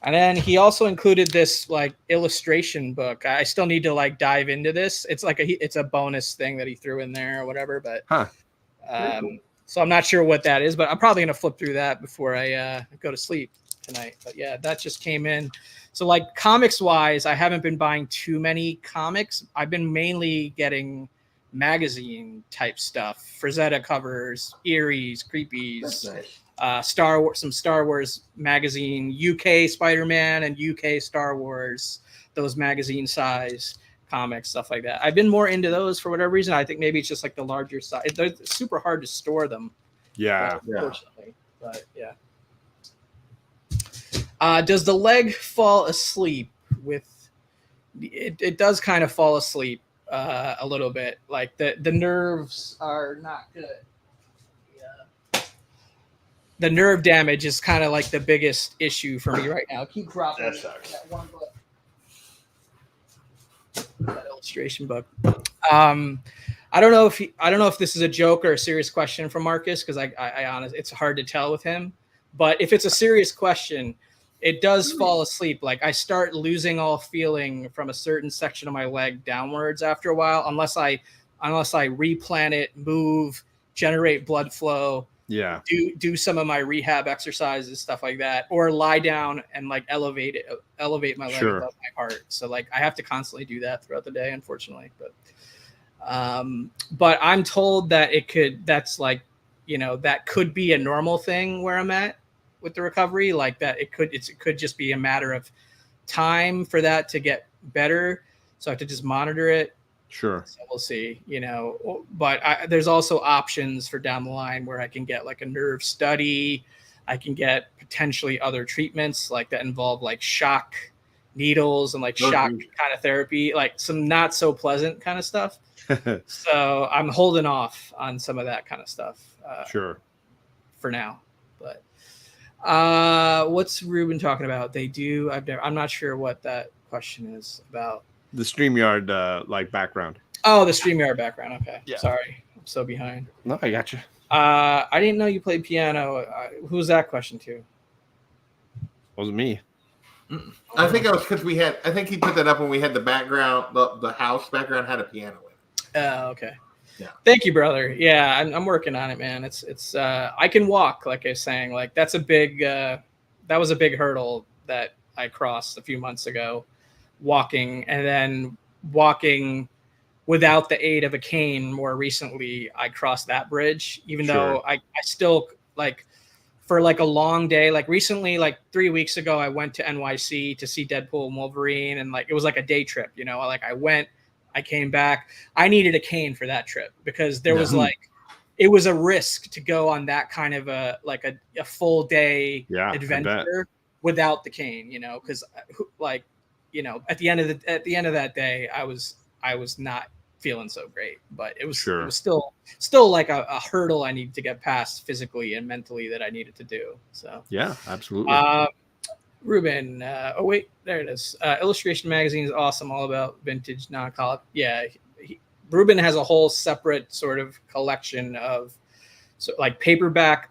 And then he also included this like illustration book. I still need to like dive into this. It's like it's a bonus thing that he threw in there or whatever. But Cool. So I'm not sure what that is, but I'm probably gonna flip through that before I go to sleep tonight. But yeah, that just came in. So like comics wise, I haven't been buying too many comics. I've been mainly getting magazine type stuff, Frazetta covers, Eries, Creepies. That's nice. Star Wars magazine, UK Spider-Man and UK Star Wars, those magazine size comics, stuff like that. I've been more into those for whatever reason. I think maybe it's just like the larger size. They're super hard to store them. Unfortunately. But yeah. Does the leg fall asleep with it does kind of fall asleep a little bit. Like the nerves are not good. The nerve damage is kind of like the biggest issue for me right now. Keep dropping That sucks. that one book. That illustration book. I don't know if this is a joke or a serious question from Marcus, because I honestly, it's hard to tell with him. But if it's a serious question, it does fall asleep. Like I start losing all feeling from a certain section of my leg downwards after a while, unless I replant it, move, generate blood flow. Yeah. Do some of my rehab exercises, stuff like that, or lie down and like elevate my leg above my heart. So like I have to constantly do that throughout the day, unfortunately. But I'm told that that's like, that could be a normal thing where I'm at with the recovery. Like that it could just be a matter of time for that to get better. So I have to just monitor it. Sure. So we'll see, but there's also options for down the line where I can get like a nerve study. I can get potentially other treatments like that involve like shock needles and like shock kind of therapy, like some not so pleasant kind of stuff. So I'm holding off on some of that kind of stuff. Sure. For now, but what's Ruben talking about? I'm not sure what that question is about. The StreamYard like background. Oh, the StreamYard background. Okay. Yeah. Sorry. I'm so behind. No, I got you. I didn't know you played piano. Who's that question to? Wasn't me. I think it was because I think he put that up when we had the background, the house background had a piano in it. Oh, okay. Yeah. Thank you, brother. Yeah, I'm working on it, man. It's I can walk, like I was saying. Like that was a big hurdle that I crossed a few months ago. Walking and then walking without the aid of a cane. More recently, I crossed that bridge, even though I still like for like a long day. Like recently, like 3 weeks ago, I went to NYC to see Deadpool and Wolverine, and like it was like a day trip. Like I went, I came back. I needed a cane for that trip because there was like it was a risk to go on that kind of a full day adventure without the cane. Because like. At the end of that day, I was not feeling so great, but it was still like a hurdle I needed to get past physically and mentally that I needed to do. So yeah, absolutely. Ruben, oh wait, there it is. Illustration Magazine is awesome, all about vintage non-college. Yeah, Ruben has a whole separate sort of collection of like paperback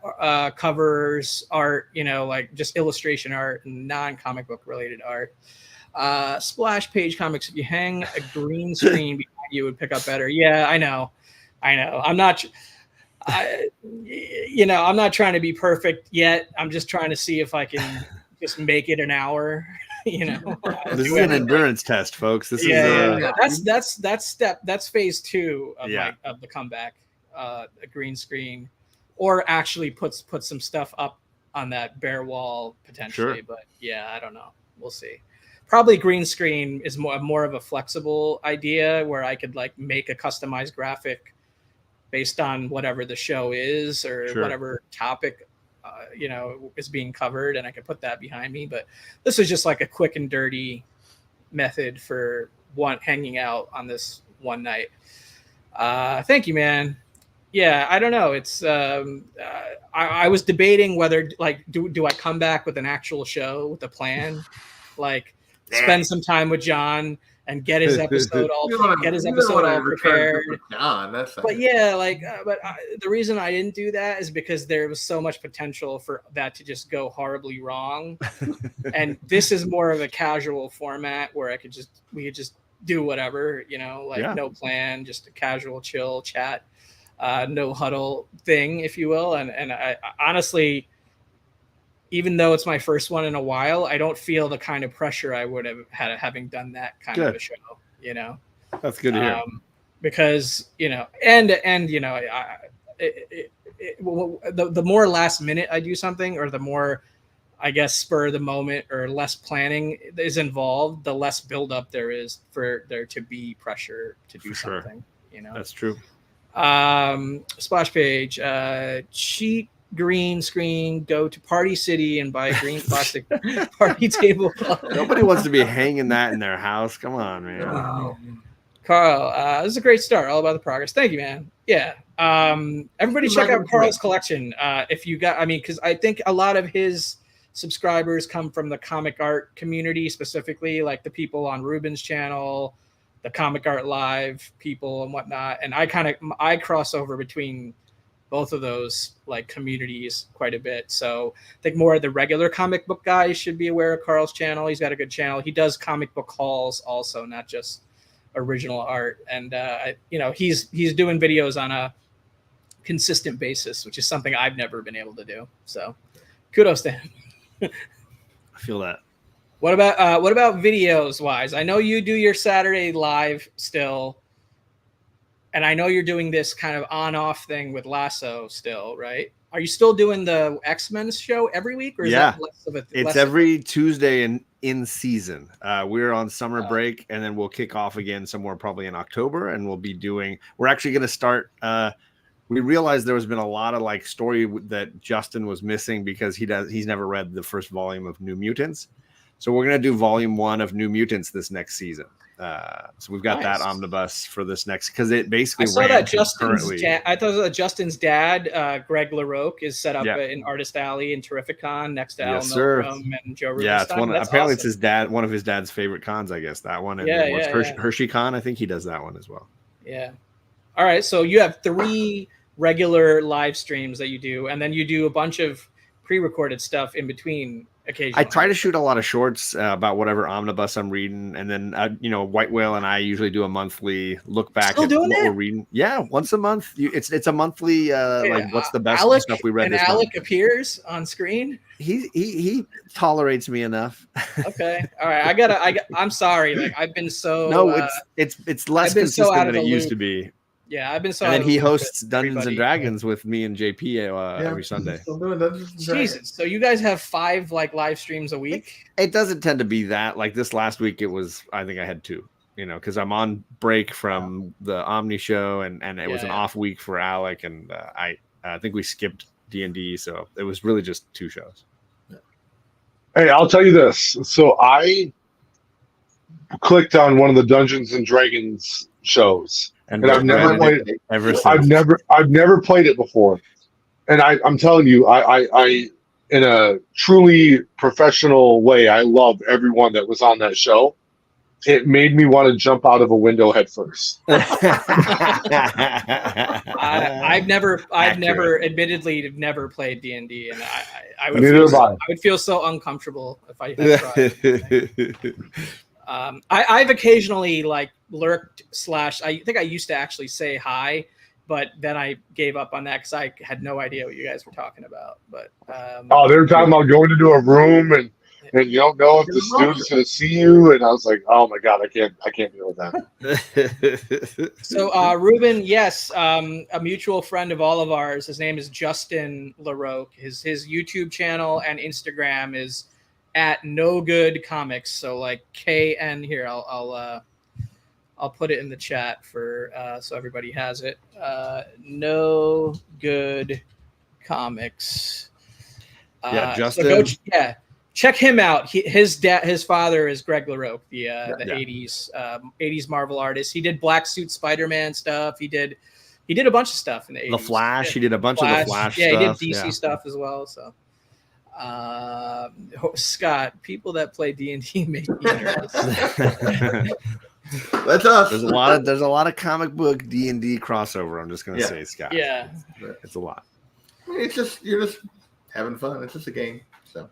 covers, art, like just illustration art and non-comic book related art. Splash Page Comics, if you hang a green screen behind you, would pick up better. Yeah, I know. I'm not trying to be perfect yet. I'm just trying to see if I can just make it an hour. This is an endurance test, folks. This is that's phase 2 of the comeback. A green screen, or actually put some stuff up on that bare wall potentially. But yeah, I don't know. We'll see. Probably green screen is more of a flexible idea where I could like make a customized graphic based on whatever the show is or whatever topic, is being covered, and I could put that behind me. But this is just like a quick and dirty method for hanging out on this one night. Thank you, man. Yeah, I don't know. It's I was debating whether like do I come back with an actual show with a plan, like. Spend some time with John and get his episode all prepared. But yeah, like, the reason I didn't do that is because there was so much potential for that to just go horribly wrong. And this is more of a casual format where we could just do whatever, no plan, just a casual, chill chat, no huddle thing, if you will. And I honestly, even though it's my first one in a while, I don't feel the kind of pressure I would have had having done that kind of a show, That's good to hear. Because, the more last minute I do something, or the more, I guess, spur of the moment or less planning is involved, the less buildup there is for there to be pressure to do something, That's true. Splash Page, cheat green screen, go to Party City and buy a green plastic party table. Nobody wants to be hanging that in their house. Come on, man. Carl, this is a great start. All about the progress. Thank you, man. Yeah. Everybody check out Carl's collection. If you got, because I think a lot of his subscribers come from the comic art community, specifically like the people on Ruben's channel, the Comic Art Live people and whatnot. And I cross over between both of those like communities quite a bit. So I think more of the regular comic book guys should be aware of Carl's channel. He's got a good channel. He does comic book hauls also, not just original art. And he's doing videos on a consistent basis, which is something I've never been able to do. So kudos to him. I feel that. What about videos wise? I know you do your Saturday live still, and I know you're doing this kind of on-off thing with Lasso still, right? Are you still doing the X-Men show every week, or is that less of a? It's every Tuesday in season. We're on summer break, and then we'll kick off again somewhere probably in October, and we're actually going to start. We realized there has been a lot of like story that Justin was missing because he's never read the first volume of New Mutants. So we're going to do volume 1 of New Mutants this next season. So we've got that omnibus for this next, because it basically I saw that Justin's dad, Greg LaRoque, is set up in Artist Alley in Terrificon next to Al Milgrom and Joe Rubenstein. Yeah, it's apparently it's his dad, one of his dad's favorite cons, I guess, that one. And Hershey Con, I think he does that one as well. Yeah. All right, so you have 3 regular live streams that you do, and then you do a bunch of pre-recorded stuff in between occasionally. I try to shoot a lot of shorts about whatever omnibus I'm reading, and then White Whale and I usually do a monthly look back at what we're reading. Yeah, once a month. It's a monthly what's the best stuff we read. And this Alec month. Appears on screen. He tolerates me enough. Okay, all right. I'm sorry. Like I've been so it's less consistent than it used to be. Yeah, I've been so. And then he hosts Dungeons and Dragons with me and JP every Sunday. Jesus, so you guys have 5 like live streams a week? It doesn't tend to be that. Like this last week, I think I had 2. Because I'm on break from the Omni show, and it was an off week for Alec, and I think we skipped D&D, so it was really just 2 shows. Hey, I'll tell you this. So I clicked on one of the Dungeons and Dragons shows. And I've never played it ever since. I've never played it before, and I'm telling you, I in a truly professional way, I love everyone that was on that show. It made me want to jump out of a window head first. I've never admittly never played D&D, and I would feel so uncomfortable if I had tried. I've occasionally like lurked / I think I used to actually say hi, but then I gave up on that because I had no idea what you guys were talking about. But they were talking about going into a room and you don't know if the student's going to see you, and I was like, oh my god, I can't deal with that. So Ruben, yes, a mutual friend of all of ours. His name is Justin LaRoque. His YouTube channel and Instagram is at No Good Comics. So like KN here. I'll put it in the chat for so everybody has it. No Good Comics. Justin. So check him out. His father is Greg LaRoque, the 80s Marvel artist. He did Black Suit Spider-Man stuff. He did a bunch of stuff in the 80s. The Flash. He did a bunch of the Flash stuff. Yeah, he did DC stuff as well. So. Scott, people that play D&D make me nervous. That's us. There's a lot of comic book D&D crossover. I'm just gonna say, Scott. Yeah, it's a lot. It's just you're just having fun. It's just a game. So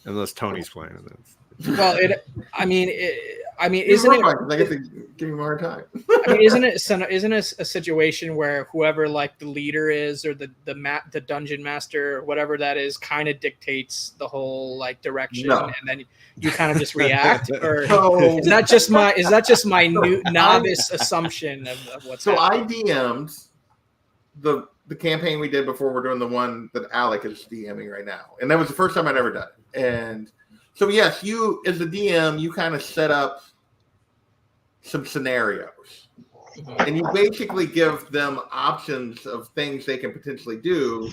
unless Tony's playing it. Well, isn't it? I get to give you more time. Isn't it a situation where whoever like the leader is, or the dungeon master, or whatever that is, kind of dictates the whole like direction, and then you kind of just react, or is that just my new novice assumption of what's happening? I DM'd the campaign we did before. We're doing the one that Alec is DMing right now, and that was the first time I'd ever done it, and. So yes, you as a DM, you kind of set up some scenarios, and you basically give them options of things they can potentially do,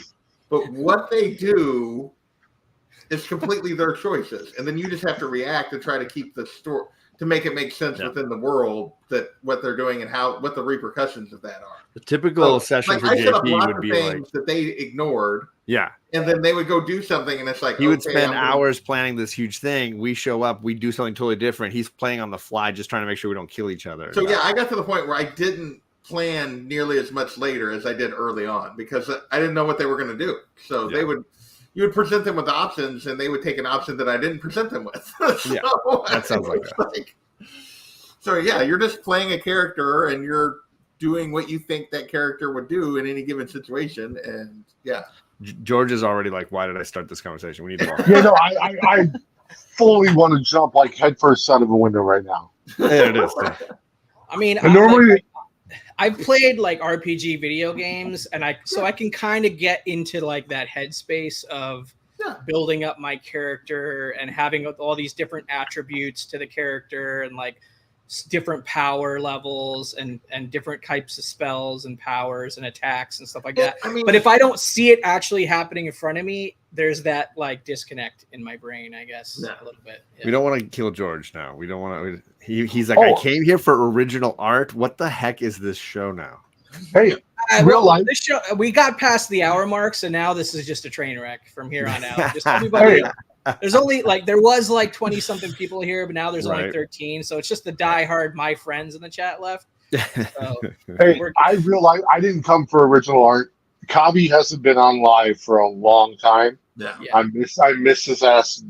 but what they do is completely their choices, and then you just have to react and try to keep the story, to make it make sense within the world that what they're doing and what the repercussions of that are. The typical session for JP would be like that they ignored. Yeah. And then they would go do something, and it's like he would spend hours planning this huge thing. We show up, we do something totally different. He's playing on the fly, just trying to make sure we don't kill each other. So I got to the point where I didn't plan nearly as much later as I did early on because I didn't know what they were going to do. So you would present them with options, and they would take an option that I didn't present them with. So that sounds like that. So you're just playing a character, and you're doing what you think that character would do in any given situation, and George is already like, why did I start this conversation? We need to walk. No, I fully want to jump like headfirst out of a window right now. There it is. I mean, I've played like RPG video games, and I can kind of get into like that headspace of building up my character and having all these different attributes to the character and like different power levels and different types of spells and powers and attacks and stuff like that. I mean, but if I don't see it actually happening in front of me, there's that like disconnect in my brain, I guess, a little bit. Yeah. We don't want to kill George now. We don't want to. He's like, I came here for original art. What the heck is this show now? Hey, real life. This show, we got past the hour mark, so now this is just a train wreck from here on out. Just everybody. There's only there was like 20 something people here, but now there's only 13. So it's just the diehard my friends in the chat left. So, I realized I didn't come for original art. Kabi hasn't been on live for a long time. Yeah. I miss his ass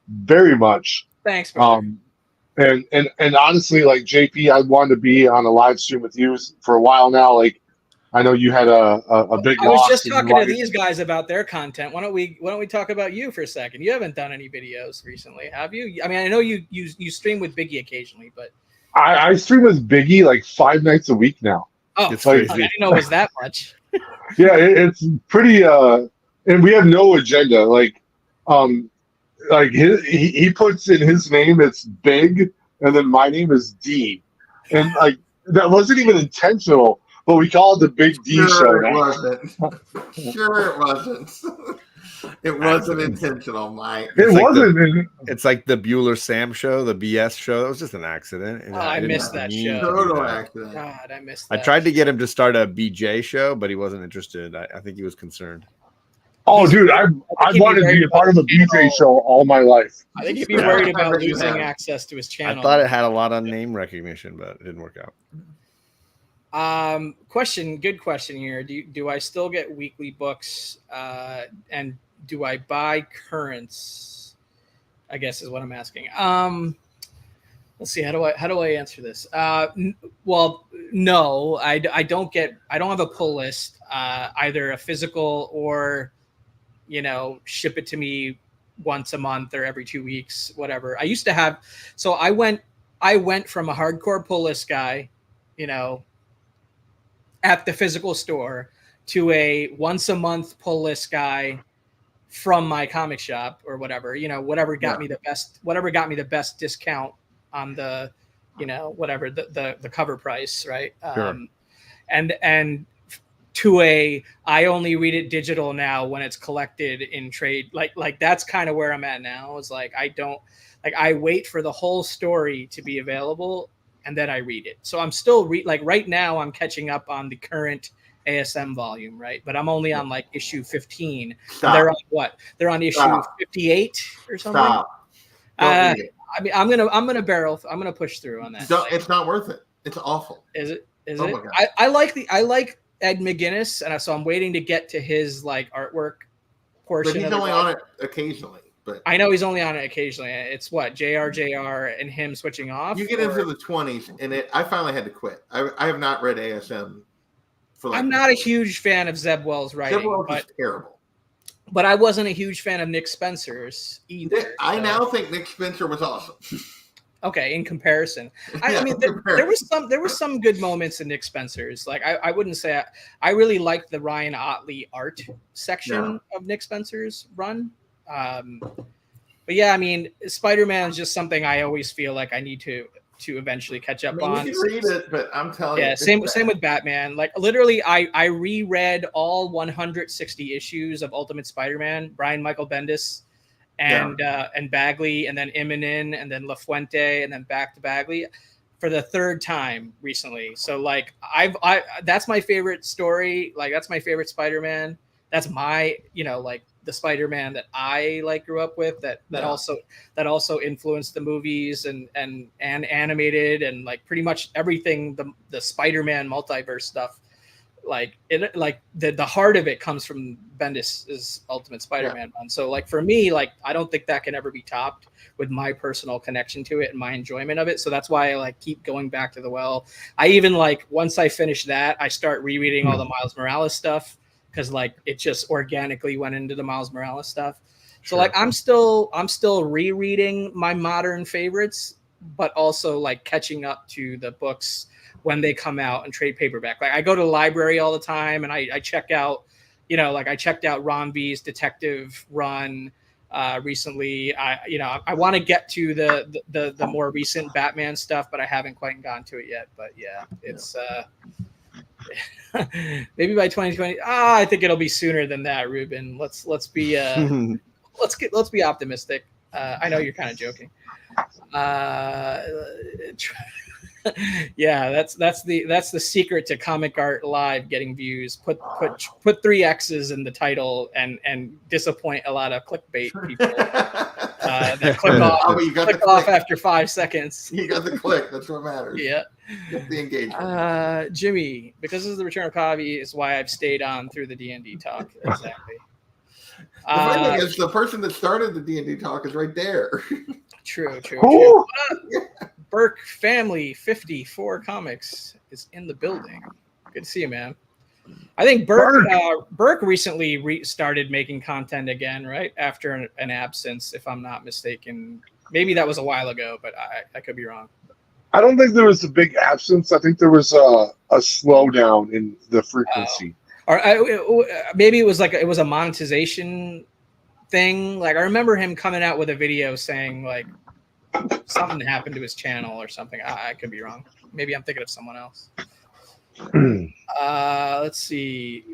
very much. Thanks, brother. And honestly, like JP, I wanted to be on a live stream with you for a while now. Like, I know you had a big. I was just talking to these guys about their content. Why don't we talk about you for a second? You haven't done any videos recently, have you? I mean, I know you stream with Biggie occasionally, but I stream with Biggie like 5 nights a week now. Oh, it's crazy. I didn't know it was that much. It's pretty. And we have no agenda. Like he puts in his name, it's Big, and then my name is D, and like that wasn't even intentional. But we call it the Big D show. It wasn't. Sure, it wasn't. It wasn't intentional, Mike. It wasn't. It's like the Bueller Sam show, the BS show. That was just an accident. And I missed that show. Total accident. God, I missed that. I tried to get him to start a BJ show, but he wasn't interested. I think he was concerned. Oh, dude, I wanted to be a part of a BJ show all my life. I think he'd be worried about losing access to his channel. I thought it had a lot of name recognition, but it didn't work out. Good question here. Do I still get weekly books? And do I buy currents? I guess is what I'm asking. Let's see. How do I answer this? Well, no, I don't have a pull list, either a physical or, ship it to me once a month or every 2 weeks, whatever. I used to have, so I went from a hardcore pull list guy, at the physical store to a once a month pull list guy from my comic shop or whatever, whatever got me the best discount on the, whatever the cover price. Right. Sure. And to I only read it digital now when it's collected in trade. Like that's kind of where I'm at now. It's like, I wait for the whole story to be available and then I read it. So I'm still right now I'm catching up on the current ASM volume, right? But I'm only on like issue 15. They're on what? They're on issue 58 or something. Stop. I mean, I'm gonna push through on that. It's not worth it. It's awful. Is it? Is it? I like Ed McGuinness, and so I'm waiting to get to his like artwork portion. But he's only on it occasionally. But I know he's only on it occasionally. It's what JR and him switching off. You get into the 20s, and I finally had to quit. I have not read ASM. I'm not a huge fan of Zeb Wells' writing. Zeb Wells is terrible. But I wasn't a huge fan of Nick Spencer's either. I now think Nick Spencer was awesome. Okay, in comparison, I mean, there was some good moments in Nick Spencer's. Like I wouldn't say I really liked the Ryan Otley art section of Nick Spencer's run. But yeah, I mean, Spider-Man is just something I always feel like I need to eventually catch up on. You can read it, but I'm telling you. Yeah, same with Batman. Like literally, I reread all 160 issues of Ultimate Spider-Man, Brian Michael Bendis, and Bagley, and then Immonen, and then LaFuente, and then back to Bagley for the third time recently. So like I that's my favorite story. Like that's my favorite Spider-Man. That's my, like the Spider-Man that I like grew up with, that also influenced the movies and animated and like pretty much everything, the Spider-Man multiverse stuff. Like it, like the heart of it comes from Bendis's Ultimate Spider-Man run. So like for me, like I don't think that can ever be topped with my personal connection to it and my enjoyment of it. So that's why I like keep going back to the well. I even like once I finish that, I start rereading all the Miles Morales stuff because like it just organically went into the Miles Morales stuff. So like I'm still rereading my modern favorites, but also like catching up to the books when they come out and trade paperback. Like I go to the library all the time and I check out, like I checked out Ron V's detective run recently. I want to get to the more recent Batman stuff, but I haven't quite gotten to it yet. But yeah, it's maybe by 2020. I think it'll be sooner than that, Ruben. Let's be let's be optimistic. I know you're kind of joking. Yeah, that's the secret to Comic Art Live getting views. Put 3 X's in the title and disappoint a lot of clickbait people that click off after 5 seconds. You got the click. That's what matters. Yeah. Get the engagement. Jimmy, because this is the return of Kavi, is why I've stayed on through the D&D talk. Exactly. The funny thing is, the person that started the D&D talk is right there. True. Yeah. Burke Family 54 Comics is in the building. Good to see you, man. I think Burke recently started making content again, right? After an absence, if I'm not mistaken. Maybe that was a while ago, but I could be wrong. I don't think there was a big absence. I think there was a slowdown in the frequency. Or maybe it was a monetization thing. Like I remember him coming out with a video saying like something happened to his channel or something. I could be wrong. Maybe I'm thinking of someone else. Let's see.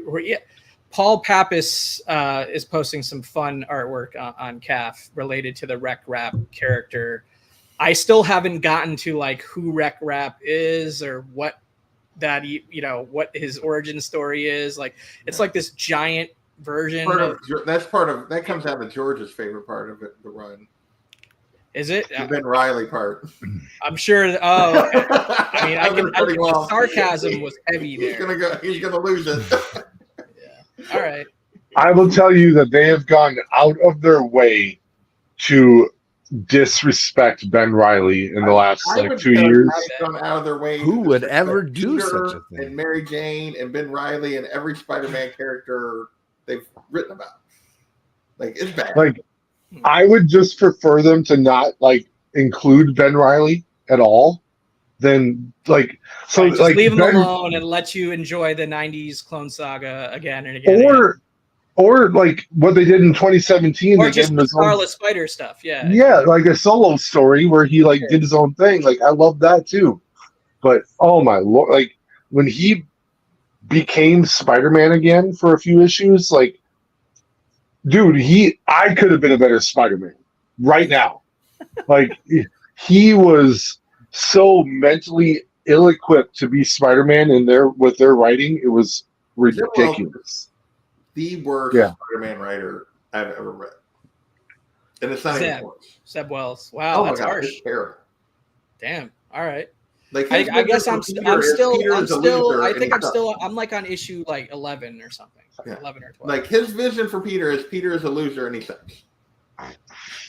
Paul Pappas is posting some fun artwork on CAF related to the Rec Rap character. I still haven't gotten to like who Rec Rap is or what that what his origin story is. Like it's like this giant version. That comes out of George's favorite part of it, the run. Is it the Ben Riley part? I'm sure. Oh, okay. I mean, I can the sarcasm was heavy there. He's gonna lose it. Yeah. All right. I will tell you that they have gone out of their way to disrespect Ben Riley in the last 2 years. Gone out of their way. Who would ever do such a thing? And Mary Jane and Ben Riley and every Spider-Man character they've written about. Like it's bad. Like I would just prefer them to not like include Ben Riley at all. Then like just leave him alone and let you enjoy the 90s Clone Saga again and again. Or like what they did in 2017, or just the Scarlet Spider stuff. Yeah, like a solo story where he like did his own thing. Like I love that too. But oh my lord, like when he became Spider-Man again for a few issues, like dude, I could have been a better Spider-Man right now. Like he was so mentally ill-equipped to be Spider-Man with their writing. It was ridiculous. The worst Spider-Man writer I've ever read. And it's not even close. Seb Wells. Wow, that's harsh. It's terrible. Damn. All right. Like I guess I'm still I'm like on issue like 11 or something. Yeah. 11 or 12. Like his vision for Peter is a loser and he sucks.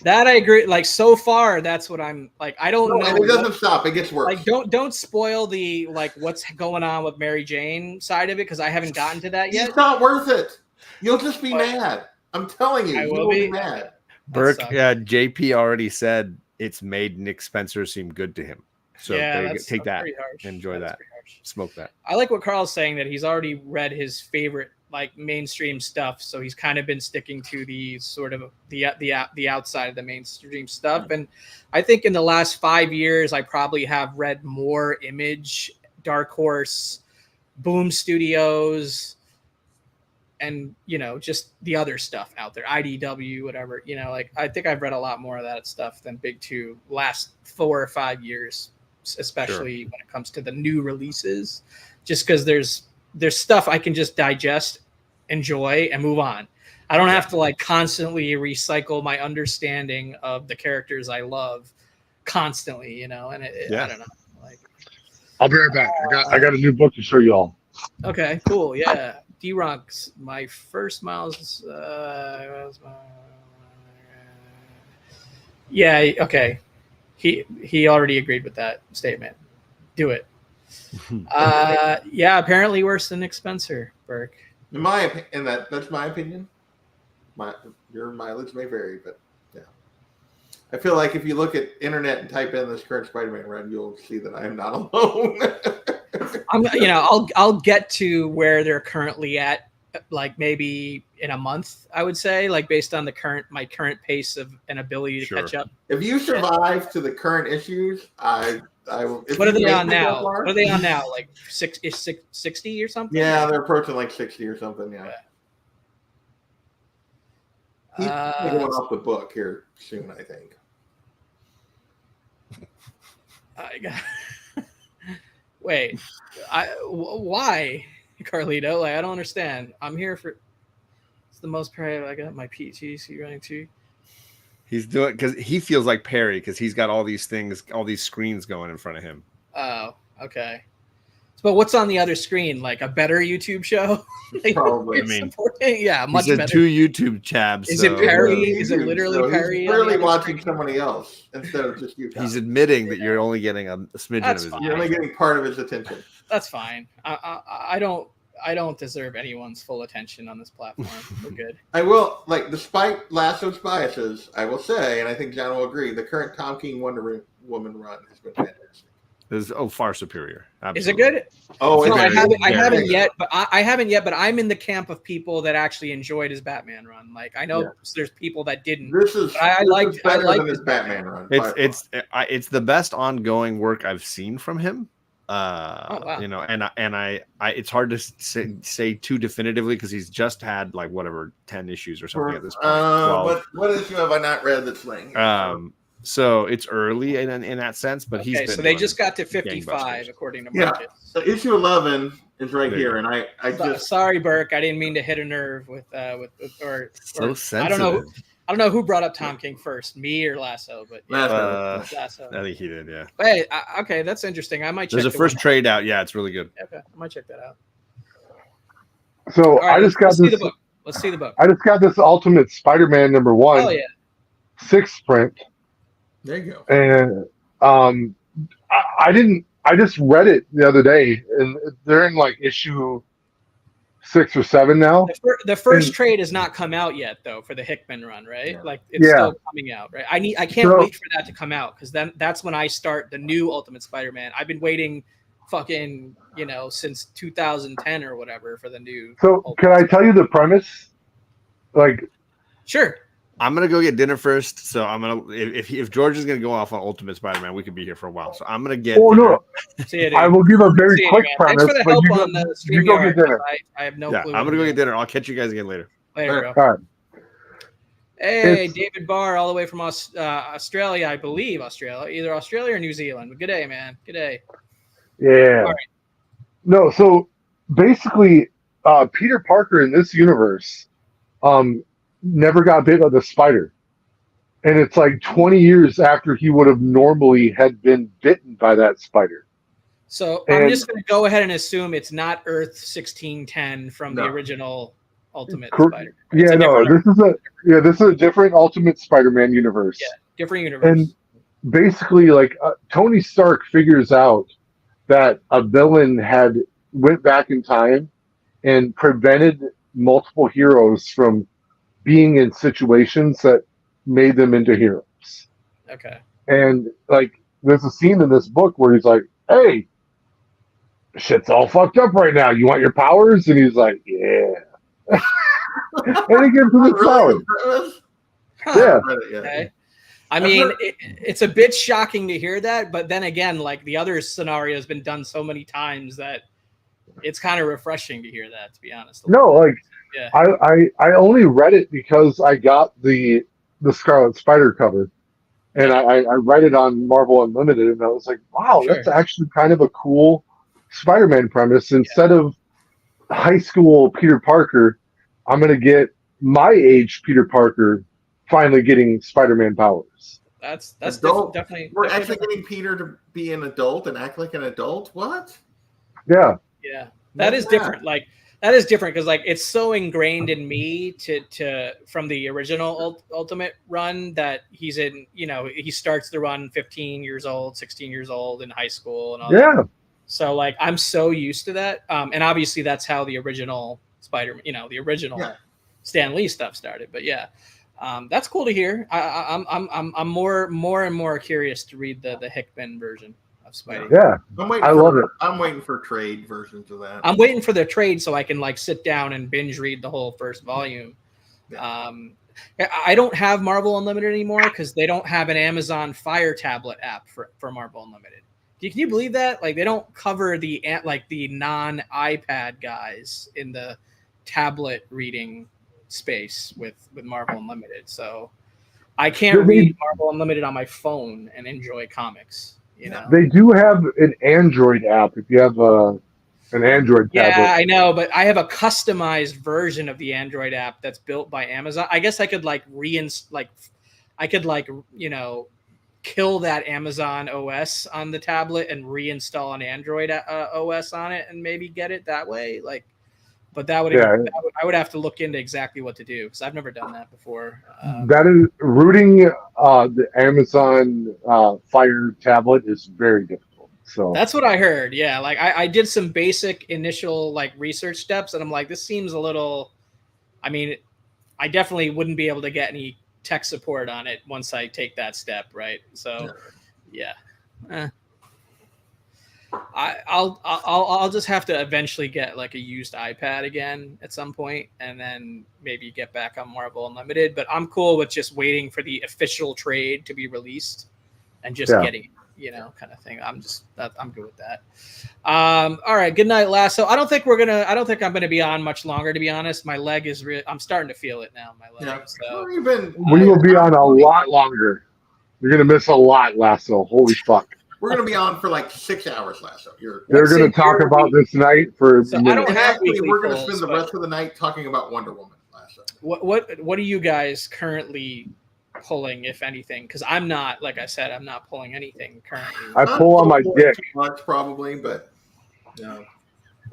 That I agree. Like so far, that's what I'm like. I don't know. And it doesn't stop. It gets worse. Like don't spoil the like what's going on with Mary Jane side of it because I haven't gotten to that yet. It's not worth it. You'll just be mad. I'm telling you, you will be mad. Burke, JP already said it's made Nick Spencer seem good to him. So take that. Enjoy that. Smoke that. I like what Carl's saying that he's already read his favorite like mainstream stuff, so he's kind of been sticking to the sort of the outside of the mainstream stuff. And I think in the last 5 years, I probably have read more Image, Dark Horse, Boom Studios, and just the other stuff out there, IDW, whatever. Like I think I've read a lot more of that stuff than Big Two last 4 or 5 years, especially when it comes to the new releases. Just because there's stuff I can just digest, enjoy, and move on. I don't have to like constantly recycle my understanding of the characters I love constantly, and I don't know. Like, I'll be right back. I got a new book to show you all. Okay, cool. Yeah. D-Rock's my first Miles. Yeah. Okay. He already agreed with that statement. Do it. Yeah. Apparently worse than Nick Spencer, Burke. In my opinion, that's my opinion. Your mileage may vary, but yeah, I feel like if you look at internet and type in this current Spider-Man run, you'll see that I am not alone. I'll get to where they're currently at, like maybe in a month, I would say, like based on my current pace of an ability to catch up. If you survive to the current issues, I will. What are they on now? What are they on now? Like 60 or something? Yeah, they're approaching like 60 or something. Yeah. He's going off the book here soon, I think. Wait, why, Carlito? Like, I don't understand. I'm here for. It's the most private. I got my PTC running too. He's doing because he feels like Perry because he's got all these things, all these screens going in front of him. Oh, okay. But what's on the other screen? Like a better YouTube show? Probably. I mean, yeah, much he said better. 2 YouTube tabs. Is it Perry? Is it literally Perry? He's clearly watching somebody else instead of just you. He's admitting that you're only getting a smidgen of his attention. You're only getting part of his attention. That's fine. I don't deserve anyone's full attention on this platform. We're good. I will, like, despite Lasso's biases, I will say, and I think John will agree, the current Tom King Wonder Woman run has been fantastic. Is far superior. Absolutely. Is it good? Oh, no, I haven't yet, but I haven't yet. But I'm in the camp of people that actually enjoyed his Batman run. Like I know there's people that didn't. I like his Batman run. It's the best ongoing work I've seen from him. Wow. And I it's hard to say too definitively because he's just had like 10 issues or something at this point. What issue have I not read that's laying? So it's early in that sense, but he's been. So they just got to 55 according to Marcus. So issue 11 is right here, and I just sorry, Burke, I didn't mean to hit a nerve with so sensitive. I don't know who brought up Tom King first, me or Lasso, but Lasso. I think he did, yeah. Hey, okay, that's interesting. I might check. There's a first trade out. Yeah, it's really good. Okay, I might check that out. So right, I just got this. Let's see the book. I just got this Ultimate Spider-Man #1. Oh yeah. 6th print. There you go. And I just read it the other day, and they're in like issue 6 or 7 now. The first trade has not come out yet, though, for the Hickman run, right? Yeah. Like it's still coming out, right? I can't wait for that to come out because then that's when I start the new Ultimate Spider-Man. I've been waiting, fucking, since 2010 or whatever for the new. So can I tell you the premise? Like, sure. I'm gonna go get dinner first, so I'm gonna. If George is gonna go off on Ultimate Spider-Man, we could be here for a while. So I'm gonna get. Oh no! I will give a very quick premise. Thanks for the help on the stream. You go get dinner. I have no clue. I'm gonna go get dinner. I'll catch you guys again later. Later, bro. All right. Hey, David Barr, all the way from Australia, I believe. Either Australia or New Zealand. Good day, man. Good day. Yeah. Right. No, so basically, Peter Parker in this universe, never got bit by the spider, and it's like 20 years after he would have normally had been bitten by that spider. So I'm just going to go ahead and assume it's not Earth 1610 from the original Ultimate Spider. Yeah, no, this is a different Ultimate Spider-Man universe. Yeah, different universe. And basically, like Tony Stark figures out that a villain had went back in time and prevented multiple heroes from being in situations that made them into heroes. Okay. And like there's a scene in this book where he's like, hey, shit's all fucked up right now. You want your powers? And he's like, yeah. And he gives him his powers. Yeah. Okay. I mean, it's a bit shocking to hear that, but then again, like the other scenario has been done so many times that it's kind of refreshing to hear that, to be honest. No, like Yeah. I only read it because I got the Scarlet Spider cover, and Yeah. I read it on Marvel Unlimited, and I was like, wow, Sure. that's actually kind of a cool Spider-Man premise. Yeah. Instead of high school Peter Parker, I'm gonna get my age Peter Parker finally getting Spider-Man powers. That's Adult. definitely We're definitely actually different. getting Peter to be an adult and act like an adult. What? Yeah, Yeah, that is What's different. Like that is different because like it's so ingrained in me to from the original Ultimate run that he's in. You know, he starts the run 15 years old, 16 years old in high school and all that. yeah. So like I'm so used to that, and obviously that's how the original Spider, the original Yeah. Stan Lee stuff started. But yeah, that's cool to hear. I'm more and more curious to read the Hickman version of Spidey. Yeah, I love it. I'm waiting for trade versions of that. I'm waiting for the trade so I can like sit down and binge read the whole first volume. Yeah. I don't have Marvel Unlimited anymore because they don't have an Amazon Fire tablet app for Marvel Unlimited. Can you believe that? Like they don't cover the non iPad guys in the tablet reading space with Marvel Unlimited. So I can't read Marvel Unlimited on my phone and enjoy comics. You know, they do have an Android app if you have an Android tablet. Yeah, I know, but I have a customized version of the Android app that's built by Amazon. I guess I could kill that Amazon OS on the tablet and reinstall an Android OS on it and maybe get it that way. But I would have to look into exactly what to do because I've never done that before. That is rooting the Amazon Fire tablet is very difficult. So that's what I heard. Yeah, like I did some basic initial like research steps, and I'm like, this seems a little. I mean, I definitely wouldn't be able to get any tech support on it once I take that step, right? So, yeah. I'll just have to eventually get like a used iPad again at some point, and then maybe get back on Marvel Unlimited. But I'm cool with just waiting for the official trade to be released and just getting it, kind of thing. I'm good with that. All right, good night, Lasso. I don't think I'm gonna be on much longer, to be honest. My leg is I'm starting to feel it now. My leg. Yeah. So we will be on a lot longer. You're gonna miss a lot, Lasso. Holy fuck. We're going to be on for like 6 hours, Lasso. They're going to talk about this night for. So I don't have we're going to spend the rest of the night talking about Wonder Woman, Lasso. What are you guys currently pulling, if anything? Because I'm not, like I said, I'm not pulling anything currently. I pull on my dick. Much probably, but no.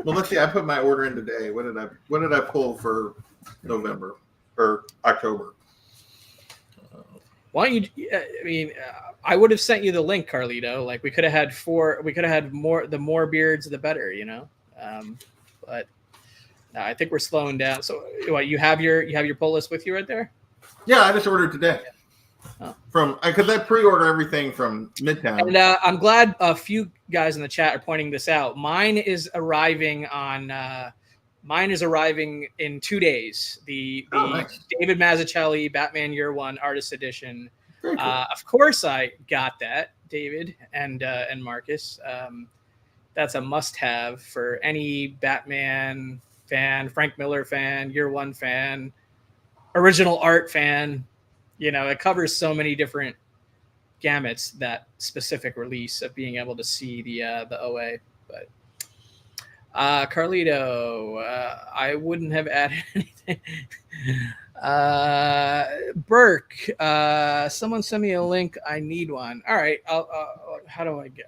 Well, let's see. I put my order in today. What did I pull for November or October? Why don't you? I mean, I would have sent you the link, Carlito. Like we could have had 4. We could have had more. The more beards, the better. But no, I think we're slowing down. So, what you have your pull list with you right there? Yeah, I just ordered today. Oh. Because I pre-order everything from Midtown. And I'm glad a few guys in the chat are pointing this out. Mine is arriving in 2 days. The nice. David Mazzucchelli Batman Year One Artist Edition. Very cool. Of course, I got that, David and Marcus. That's a must-have for any Batman fan, Frank Miller fan, Year One fan, original art fan. It covers so many different gamuts, that specific release of being able to see the OA. But Carlito, I wouldn't have added anything. Burke, someone send me a link. I need one. All right. How do I get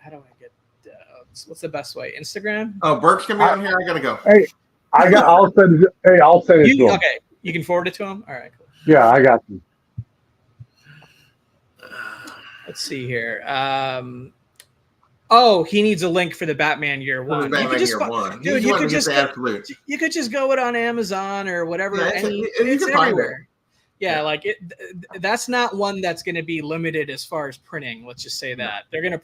what's the best way? Instagram? Oh, Burke's gonna be on here. I gotta go. Hey, I'll send it to him. Okay, you can forward it to him. All right, cool. Yeah, I got you. Let's see here. He needs a link for the Batman Year One. Dude, you could just go it on Amazon or whatever. Yeah, it's everywhere. Yeah, like it. That's not one that's going to be limited as far as printing. Let's just say that they're gonna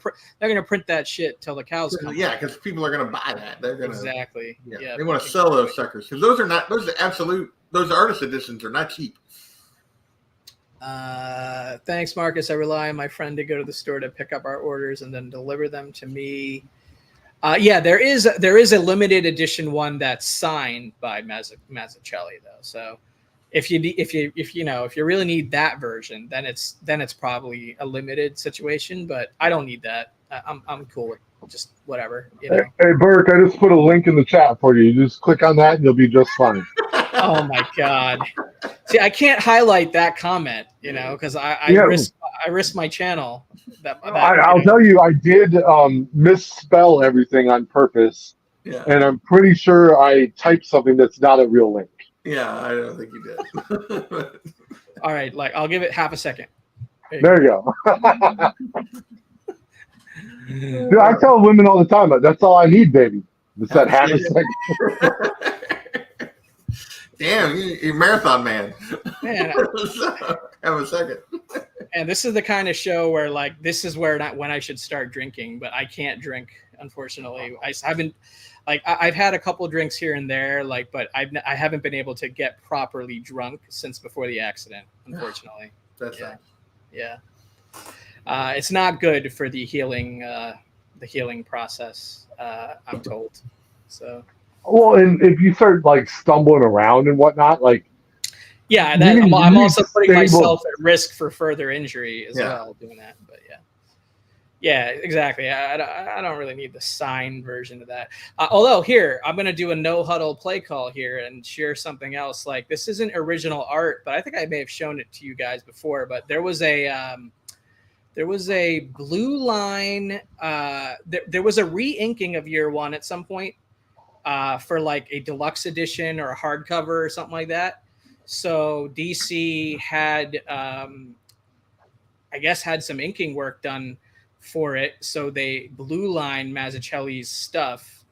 print that shit till the cows come. Yeah, because people are gonna buy that. They're gonna exactly. Yeah, they want to sell those suckers because those artist editions are not cheap. Thanks, Marcus. I rely on my friend to go to the store to pick up our orders and then deliver them to me. Yeah, there is a limited edition one that's signed by Mazzucchelli though. So if you really need that version, then it's probably a limited situation. But I don't need that. I'm cool with just whatever. Hey, Burke, I just put a link in the chat for you. You just click on that and you'll be just fine. Oh my God. See, I can't highlight that comment, because I risk my channel. I'll tell you, I did misspell everything on purpose, and I'm pretty sure I typed something that's not a real link. Yeah, I don't think you did. All right, I'll give it half a second. There you go. Dude, I tell women all the time, that's all I need, baby. It's that half a second. Damn, you're marathon man. Man, have a second. And this is the kind of show where this is when I should start drinking, but I can't drink, unfortunately. I've had a couple drinks here and there, but I haven't been able to get properly drunk since before the accident, unfortunately. That's nice. Yeah. It's not good for the healing process, I'm told. So. Well, and if you start stumbling around and whatnot, yeah, I'm also putting myself at risk for further injury as well doing that. But yeah, exactly. I don't really need the signed version of that. Although here I'm going to do a no huddle play call here and share something else. This isn't original art, but I think I may have shown it to you guys before. But there was a blue line. There was a re-inking of Year One at some point. For a deluxe edition or a hardcover or something like that. So DC had, had some inking work done for it. So they blue line Mazzucchelli's stuff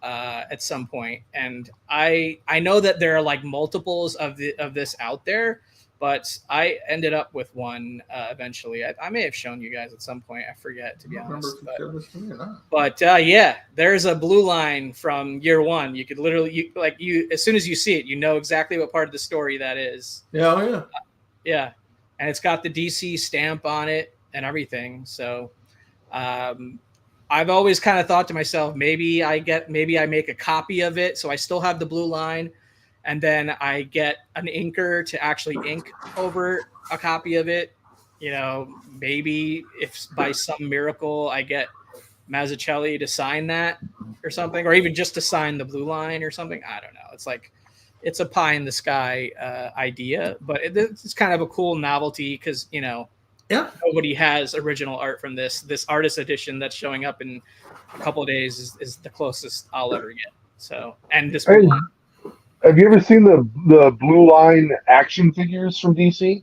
at some point. And I know that there are multiples of this out there, but I ended up with one eventually. I may have shown you guys at some point. I forget, to be honest. But yeah, there's a blue line from Year One. You could literally, as soon as you see it, you know exactly what part of the story that is. Yeah, yeah, and it's got the DC stamp on it and everything. So, I've always kind of thought to myself, maybe I make a copy of it, so I still have the blue line. And then I get an inker to actually ink over a copy of it. Maybe if by some miracle I get Mazzucchelli to sign that or something, or even just to sign the blue line or something. I don't know. It's a pie in the sky idea, but it's kind of a cool novelty because, nobody has original art from this artist edition that's showing up in a couple of days is the closest I'll ever get. So, and this blue line. Have you ever seen the blue line action figures from DC?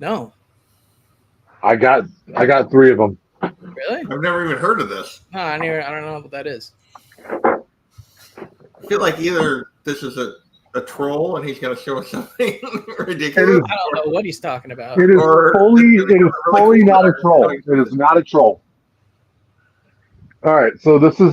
No. I got 3 of them. Really? I've never even heard of this. No, I don't know what that is. I feel like either this is a troll and he's going to show us something ridiculous. I don't know what he's talking about. It is fully not a troll. It is not a troll. All right, so this is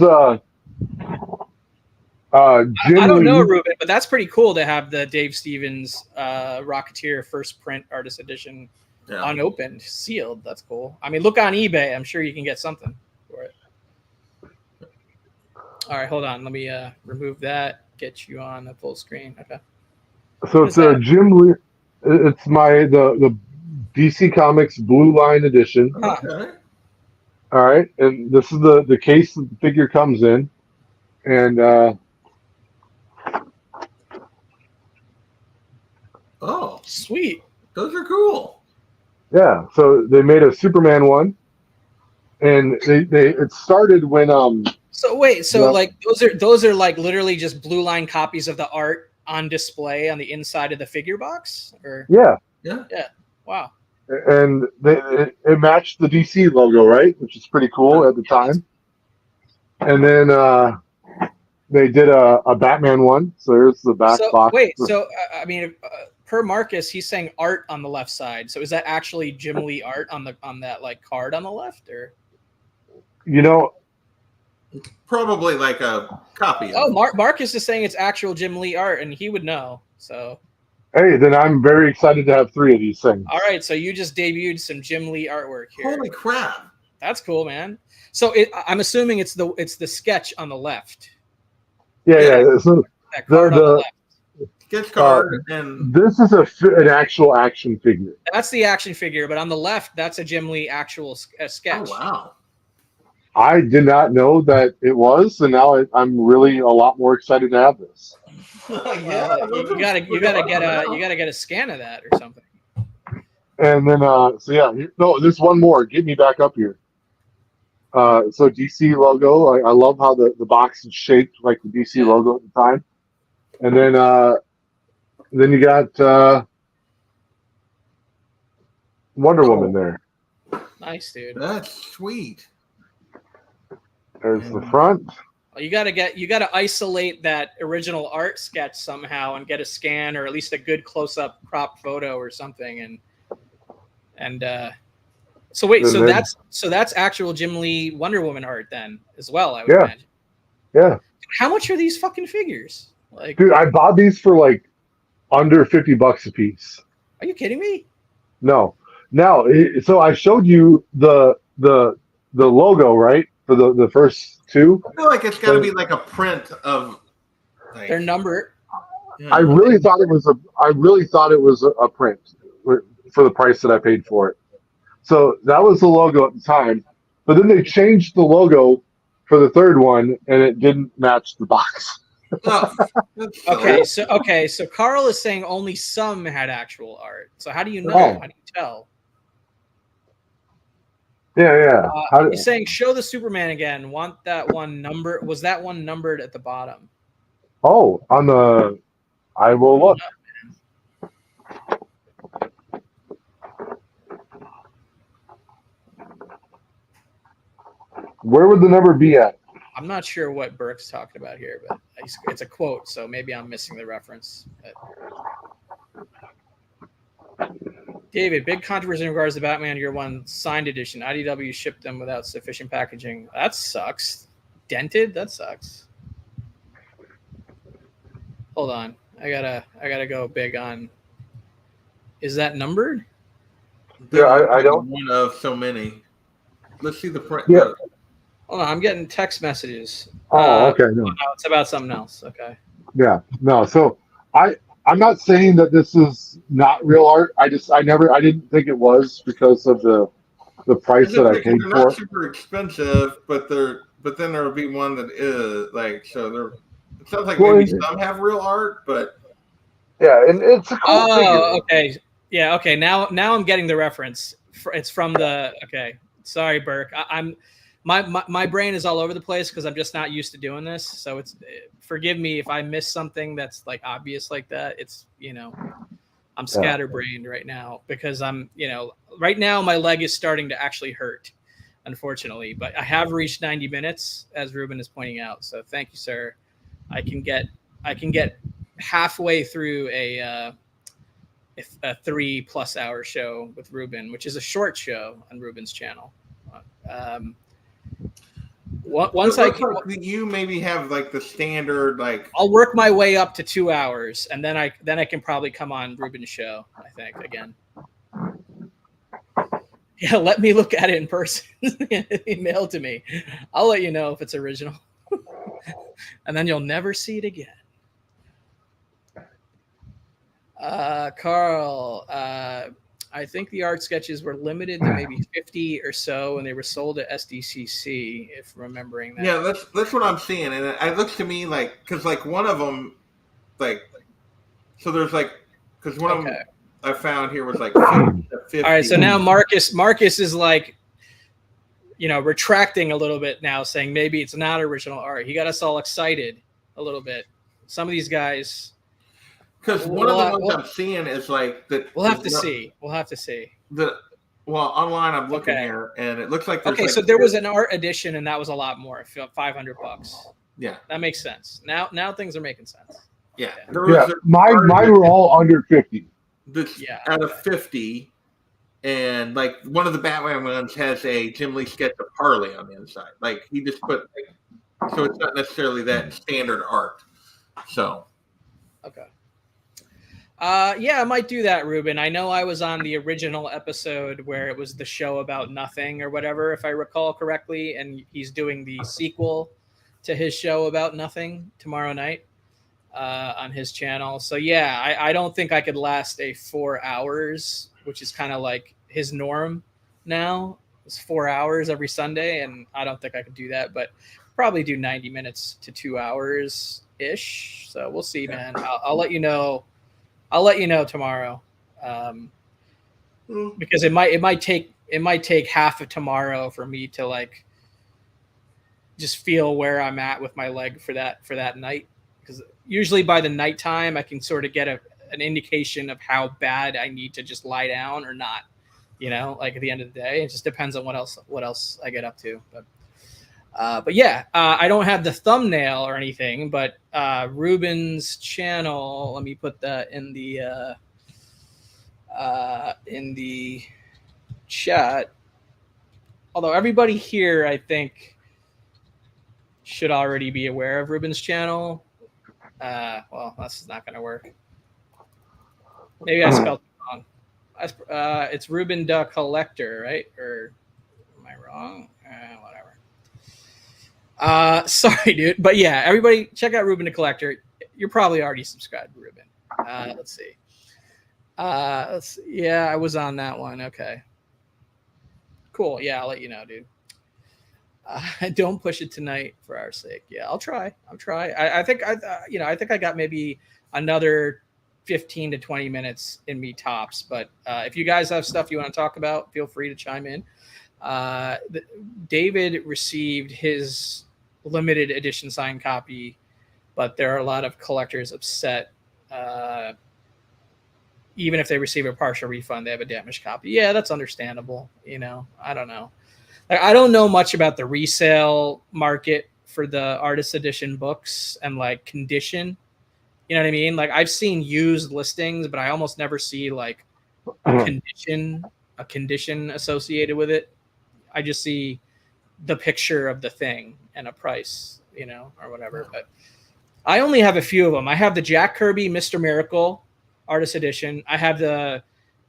Jim I don't know, Lee. Ruben, but that's pretty cool to have the Dave Stevens Rocketeer first print artist edition unopened, sealed. That's cool. I mean, look on eBay. I'm sure you can get something for it. All right, hold on. Let me remove that. Get you on the full screen. Okay. So it's a Jim Lee. It's the DC Comics Blue Line edition. Okay. All right, and this is the case that the figure comes in, and oh, sweet. Those are cool. Yeah, so they made a Superman one, and it started when So wait, so those are those just blue line copies of the art on display on the inside of the figure box, or yeah, wow. And it matched the DC logo, right, which is pretty cool at the time. And then they did a Batman one, so there's the back box. Wait, so I mean, per Marcus, he's saying art on the left side. So is that actually Jim Lee art on that card on the left, or? Probably like a copy. Oh, Marcus is saying it's actual Jim Lee art, and he would know. So. Hey, then I'm very excited to have 3 of these things. All right, so you just debuted some Jim Lee artwork here. Holy crap! That's cool, man. So I'm assuming it's the sketch on the left. Yeah. So that card on the left. Sketch card, and this is an actual action figure. That's the action figure, but on the left, that's a Jim Lee actual sketch. Oh wow! I did not know that it was, and now I'm really a lot more excited to have this. Yeah, you gotta get a scan of that or something. And then there's one more. Get me back up here. So DC logo. I love how the box is shaped like the DC logo at the time. And then you got Wonder Woman there. Nice, dude. That's sweet. There's the front. You gotta isolate that original art sketch somehow and get a scan or at least a good close-up crop photo or something. So wait, so that's actual Jim Lee Wonder Woman art then as well, I would imagine. Yeah. How much are these fucking figures? Like, dude, I bought these for like under $50 a piece. Are you kidding me? No. Now, so I showed you the logo, right? For the first two. I feel like it's got to be like a print of like, their number. I really thought it was a print for the price that I paid for it. So that was the logo at the time, but then they changed the logo for the third one, and it didn't match the box. Okay, so Carl is saying only some had actual art. So how do you know? Oh. How do you tell? Yeah. He's saying show the Superman again. Want that one number? Was that one numbered at the bottom? Oh, I will look. Where would the number be at? I'm not sure what Burke's talking about here, but it's a quote, so maybe I'm missing the reference. David, big controversy in regards to Batman Year One signed edition. IDW shipped them without sufficient packaging. That sucks. Dented? That sucks. Hold on. I gotta go big on. Is that numbered? Yeah, I don't. One of so many. Let's see the print. Yeah. Hold on, I'm getting text messages. Oh, okay. No. No, it's about something else. Okay. Yeah. No. So I'm not saying that this is not real art. I didn't think it was because of the price that I paid they're for. not super expensive, but then there will be one that is like so. It sounds like maybe some have real art, but yeah, and it's a cool figure. Okay. Yeah. Okay. Now I'm getting the reference. It's from the. Okay. Sorry, Burke. My brain is all over the place because I'm just not used to doing this. So forgive me if I miss something that's like obvious like that. It's I'm scatterbrained right now because right now my leg is starting to actually hurt, unfortunately. But I have reached 90 minutes, as Ruben is pointing out. So thank you, sir. I can get halfway through a 3+ hour show with Ruben, which is a short show on Ruben's channel. Once you maybe have like the standard like I'll work my way up to 2 hours, and then I can probably come on Ruben's show. I think again. Yeah, let me look at it in person. Email to me. I'll let you know if it's original, and then you'll never see it again. Carl, I think the art sketches were limited to maybe 50 or so, and they were sold at SDCC, if remembering that. Yeah, that's what I'm seeing, and it looks to me like because like one of them, like so there's like because one of them I found here was like 50. All right, so now Marcus is like, retracting a little bit now, saying maybe it's not original art. He got us all excited a little bit. Some of these guys. Because one of the ones I'm seeing is like that. We'll have to see. We'll have to see. Online I'm looking here, and it looks like there's so there was an art edition, and that was a lot more. $500. Yeah, that makes sense. Now things are making sense. Yeah, mine were all under 50. Out of 50, and like one of the Batman ones has a Jim Lee sketch of Harley on the inside. Like he just put, so it's not necessarily that standard art. So, okay. Yeah, I might do that, Ruben. I know I was on the original episode where it was the show about nothing or whatever, if I recall correctly, and he's doing the sequel to his show about nothing tomorrow night on his channel. So yeah, I don't think I could last a 4 hours, which is kind of like his norm now. It's 4 hours every Sunday, and I don't think I could do that, but probably do 90 minutes to 2 hours ish. So we'll see, man. I'll let you know. I'll let you know tomorrow, because it might take half of tomorrow for me to like just feel where I'm at with my leg for that night. Because usually by the nighttime I can sort of get an indication of how bad I need to just lie down or not. You know, like at the end of the day, it just depends on what else I get up to. But yeah, I don't have the thumbnail or anything, but Ruben's channel, let me put that in the chat. Although everybody here, I think, should already be aware of Ruben's channel. Well, that's not going to work. Maybe I spelled it wrong. It's Ruben the Collector, right? Or am I wrong? Whatever. Sorry, dude. But yeah, everybody check out Ruben the Collector. You're probably already subscribed to Ruben. Let's see. Yeah, I was on that one. Okay. Cool. Yeah, I'll let you know, dude. Don't push it tonight for our sake. Yeah, I'll try. I think I got maybe another 15 to 20 minutes in me tops. But if you guys have stuff you want to talk about, feel free to chime in. David received his limited edition signed copy, but there are a lot of collectors upset. Even if they receive a partial refund, they have a damaged copy. Yeah, that's understandable. You know, I don't know. I don't know much about the resale market for the artist edition books and like condition. You know what I mean? Like I've seen used listings, but I almost never see like a condition associated with it. I just see the picture of the thing and a price, you know, or whatever. But I only have a few of them. I have the Jack Kirby Mr. Miracle artist edition. I have the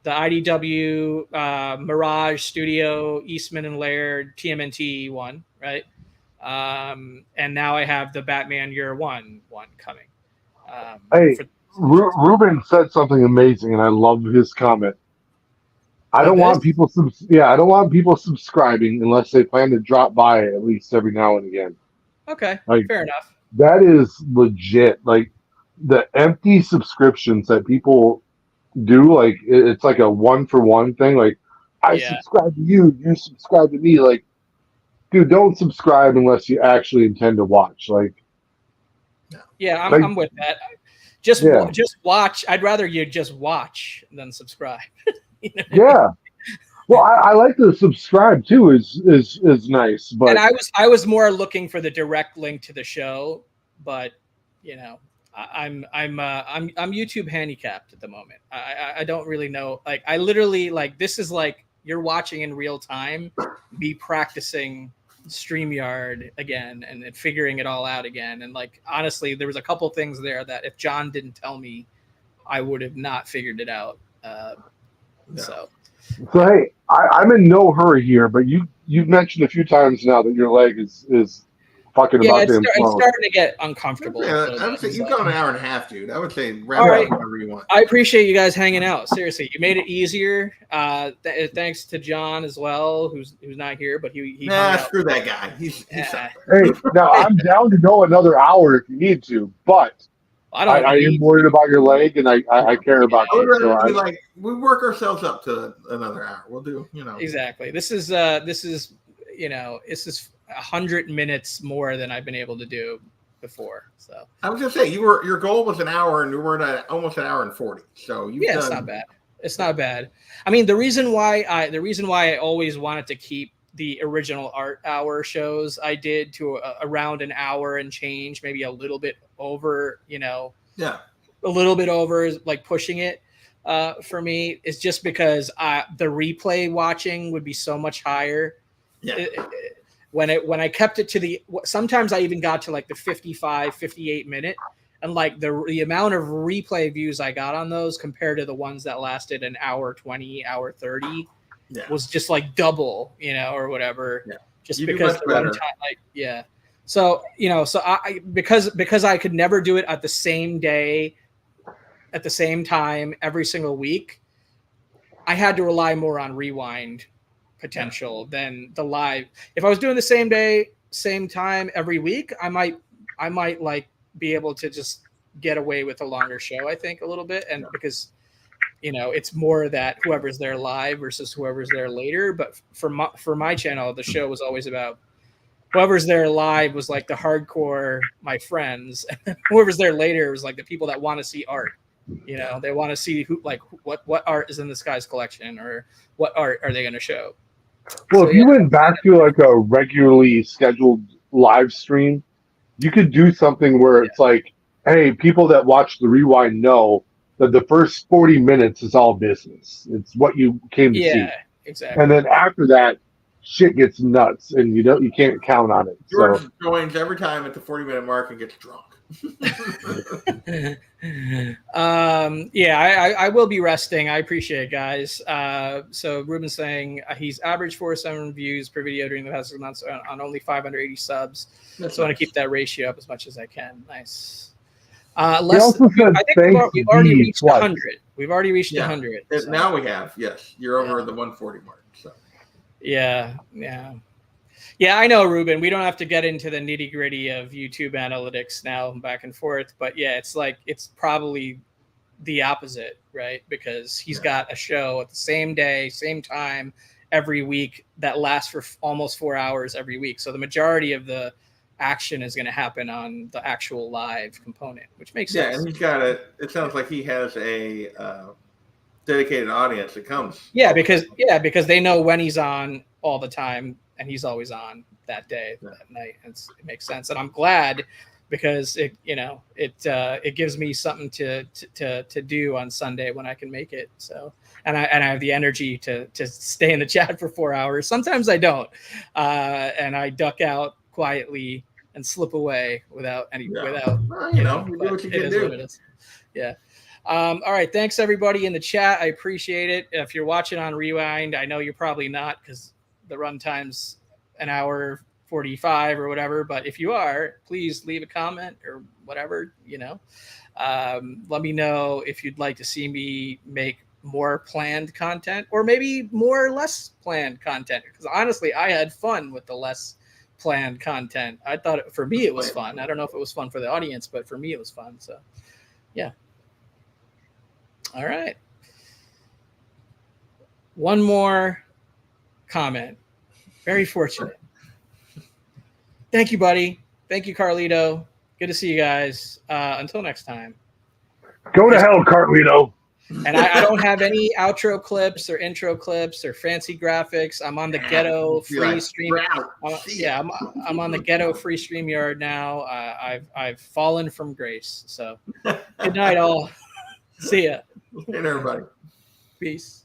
IDW Mirage Studio Eastman and Laird TMNT one, right? And now I have the Batman Year One coming. Hey, Ruben said something amazing, and I love his comment. I don't want people subscribing unless they plan to drop by at least every now and again. Okay, like, fair enough. That is legit. Like the empty subscriptions that people do, like it's like a 1-for-1 thing. Like I subscribe to you, you subscribe to me. Like, dude, don't subscribe unless you actually intend to watch. Like, yeah, I'm with that. Just watch. I'd rather you just watch than subscribe. You know what I mean? Well, I like to subscribe too. Is nice, but and I was more looking for the direct link to the show, but you know, I'm YouTube handicapped at the moment. I don't really know. Like I literally like this is like you're watching in real time, me practicing StreamYard again and figuring it all out again. And like honestly, there was a couple things there that if John didn't tell me, I would have not figured it out. So hey, I'm in no hurry here, but you've mentioned a few times now that your leg is fucking about to implode. It's starting to get uncomfortable. I would say you've gone an hour and a half, dude. I would say wrap up whatever you want. I appreciate you guys hanging out. Seriously, you made it easier. Thanks to John as well, who's not here, but he screw that guy. He's hey, now I'm down to go another hour if you need to, but I am worried about your leg, and I care about you. So we work ourselves up to another hour. We'll do, you know. Exactly. This is 100 minutes more than I've been able to do before. So I was gonna say your goal was an hour, and you were at almost an hour and 40. So it's not bad. It's not bad. I mean, the reason why I always wanted to keep the original art hour shows I did to around an hour and change, maybe a little bit over, you know, a little bit over, like pushing it for me is just because the replay watching would be so much higher. Yeah. When I kept it to sometimes I even got to like the 55, 58 minute, And like the amount of replay views I got on those compared to the ones that lasted an hour 20, hour 30 was just like double, or whatever. Yeah. Just You because the runtime, So, because I could never do it at the same day, at the same time, every single week, I had to rely more on rewind potential than the live. If I was doing the same day, same time every week, I might like be able to just get away with a longer show, I think, a little bit. And because, it's more that whoever's there live versus whoever's there later. But for my channel, the show was always about whoever's there live was like the hardcore, my friends. Whoever's there later was like the people that want to see art. They want to see what art is in this guy's collection, or what art are they going to show. Well, so, if you went back to like a regularly scheduled live stream, you could do something where it's like, hey, people that watch the rewind know that the first 40 minutes is all business. It's what you came to see. Yeah, exactly. And then after that, shit gets nuts, and you can't count on it. George joins every time at the 40-minute mark and gets drunk. I will be resting. I appreciate it, guys. So Ruben's saying he's averaged 4-7 views per video during the past months on only 580 subs. So I want to keep that ratio up as much as I can. Nice. I think we've already reached 100. We've already reached 100. So. Now we have, yes. You're over the 140 mark. So. Yeah. I know, Ruben. We don't have to get into the nitty gritty of YouTube analytics now, back and forth. But it's probably the opposite, right? Because he's got a show at the same day, same time every week that lasts for almost 4 hours every week. So the majority of the action is going to happen on the actual live component, which makes sense. Yeah, and he's got it sounds like he has a dedicated audience that comes. Yeah, because they know when he's on all the time, and he's always on that day, that night. It makes sense, and I'm glad, because it gives me something to do on Sunday when I can make it. So, and I have the energy to stay in the chat for 4 hours. Sometimes I don't, and I duck out quietly and slip away without any you do what you can do. Yeah. All right. Thanks everybody in the chat. I appreciate it. If you're watching on Rewind, I know you're probably not, because the run time's an hour 45 or whatever. But if you are, please leave a comment or whatever, let me know if you'd like to see me make more planned content, or maybe more or less planned content. Because honestly, I had fun with the less planned content. I thought for me it was fun. I don't know if it was fun for the audience, but for me it was fun. So yeah. All right. One more comment. Very fortunate. Thank you, buddy. Thank you, Carlito. Good to see you guys. Until next time. Go to hell, Carlito. And I don't have any outro clips or intro clips or fancy graphics. I'm on the ghetto free stream. I'm on the ghetto free StreamYard now. I've fallen from grace. So good night, all. See ya. Good night, everybody. Peace.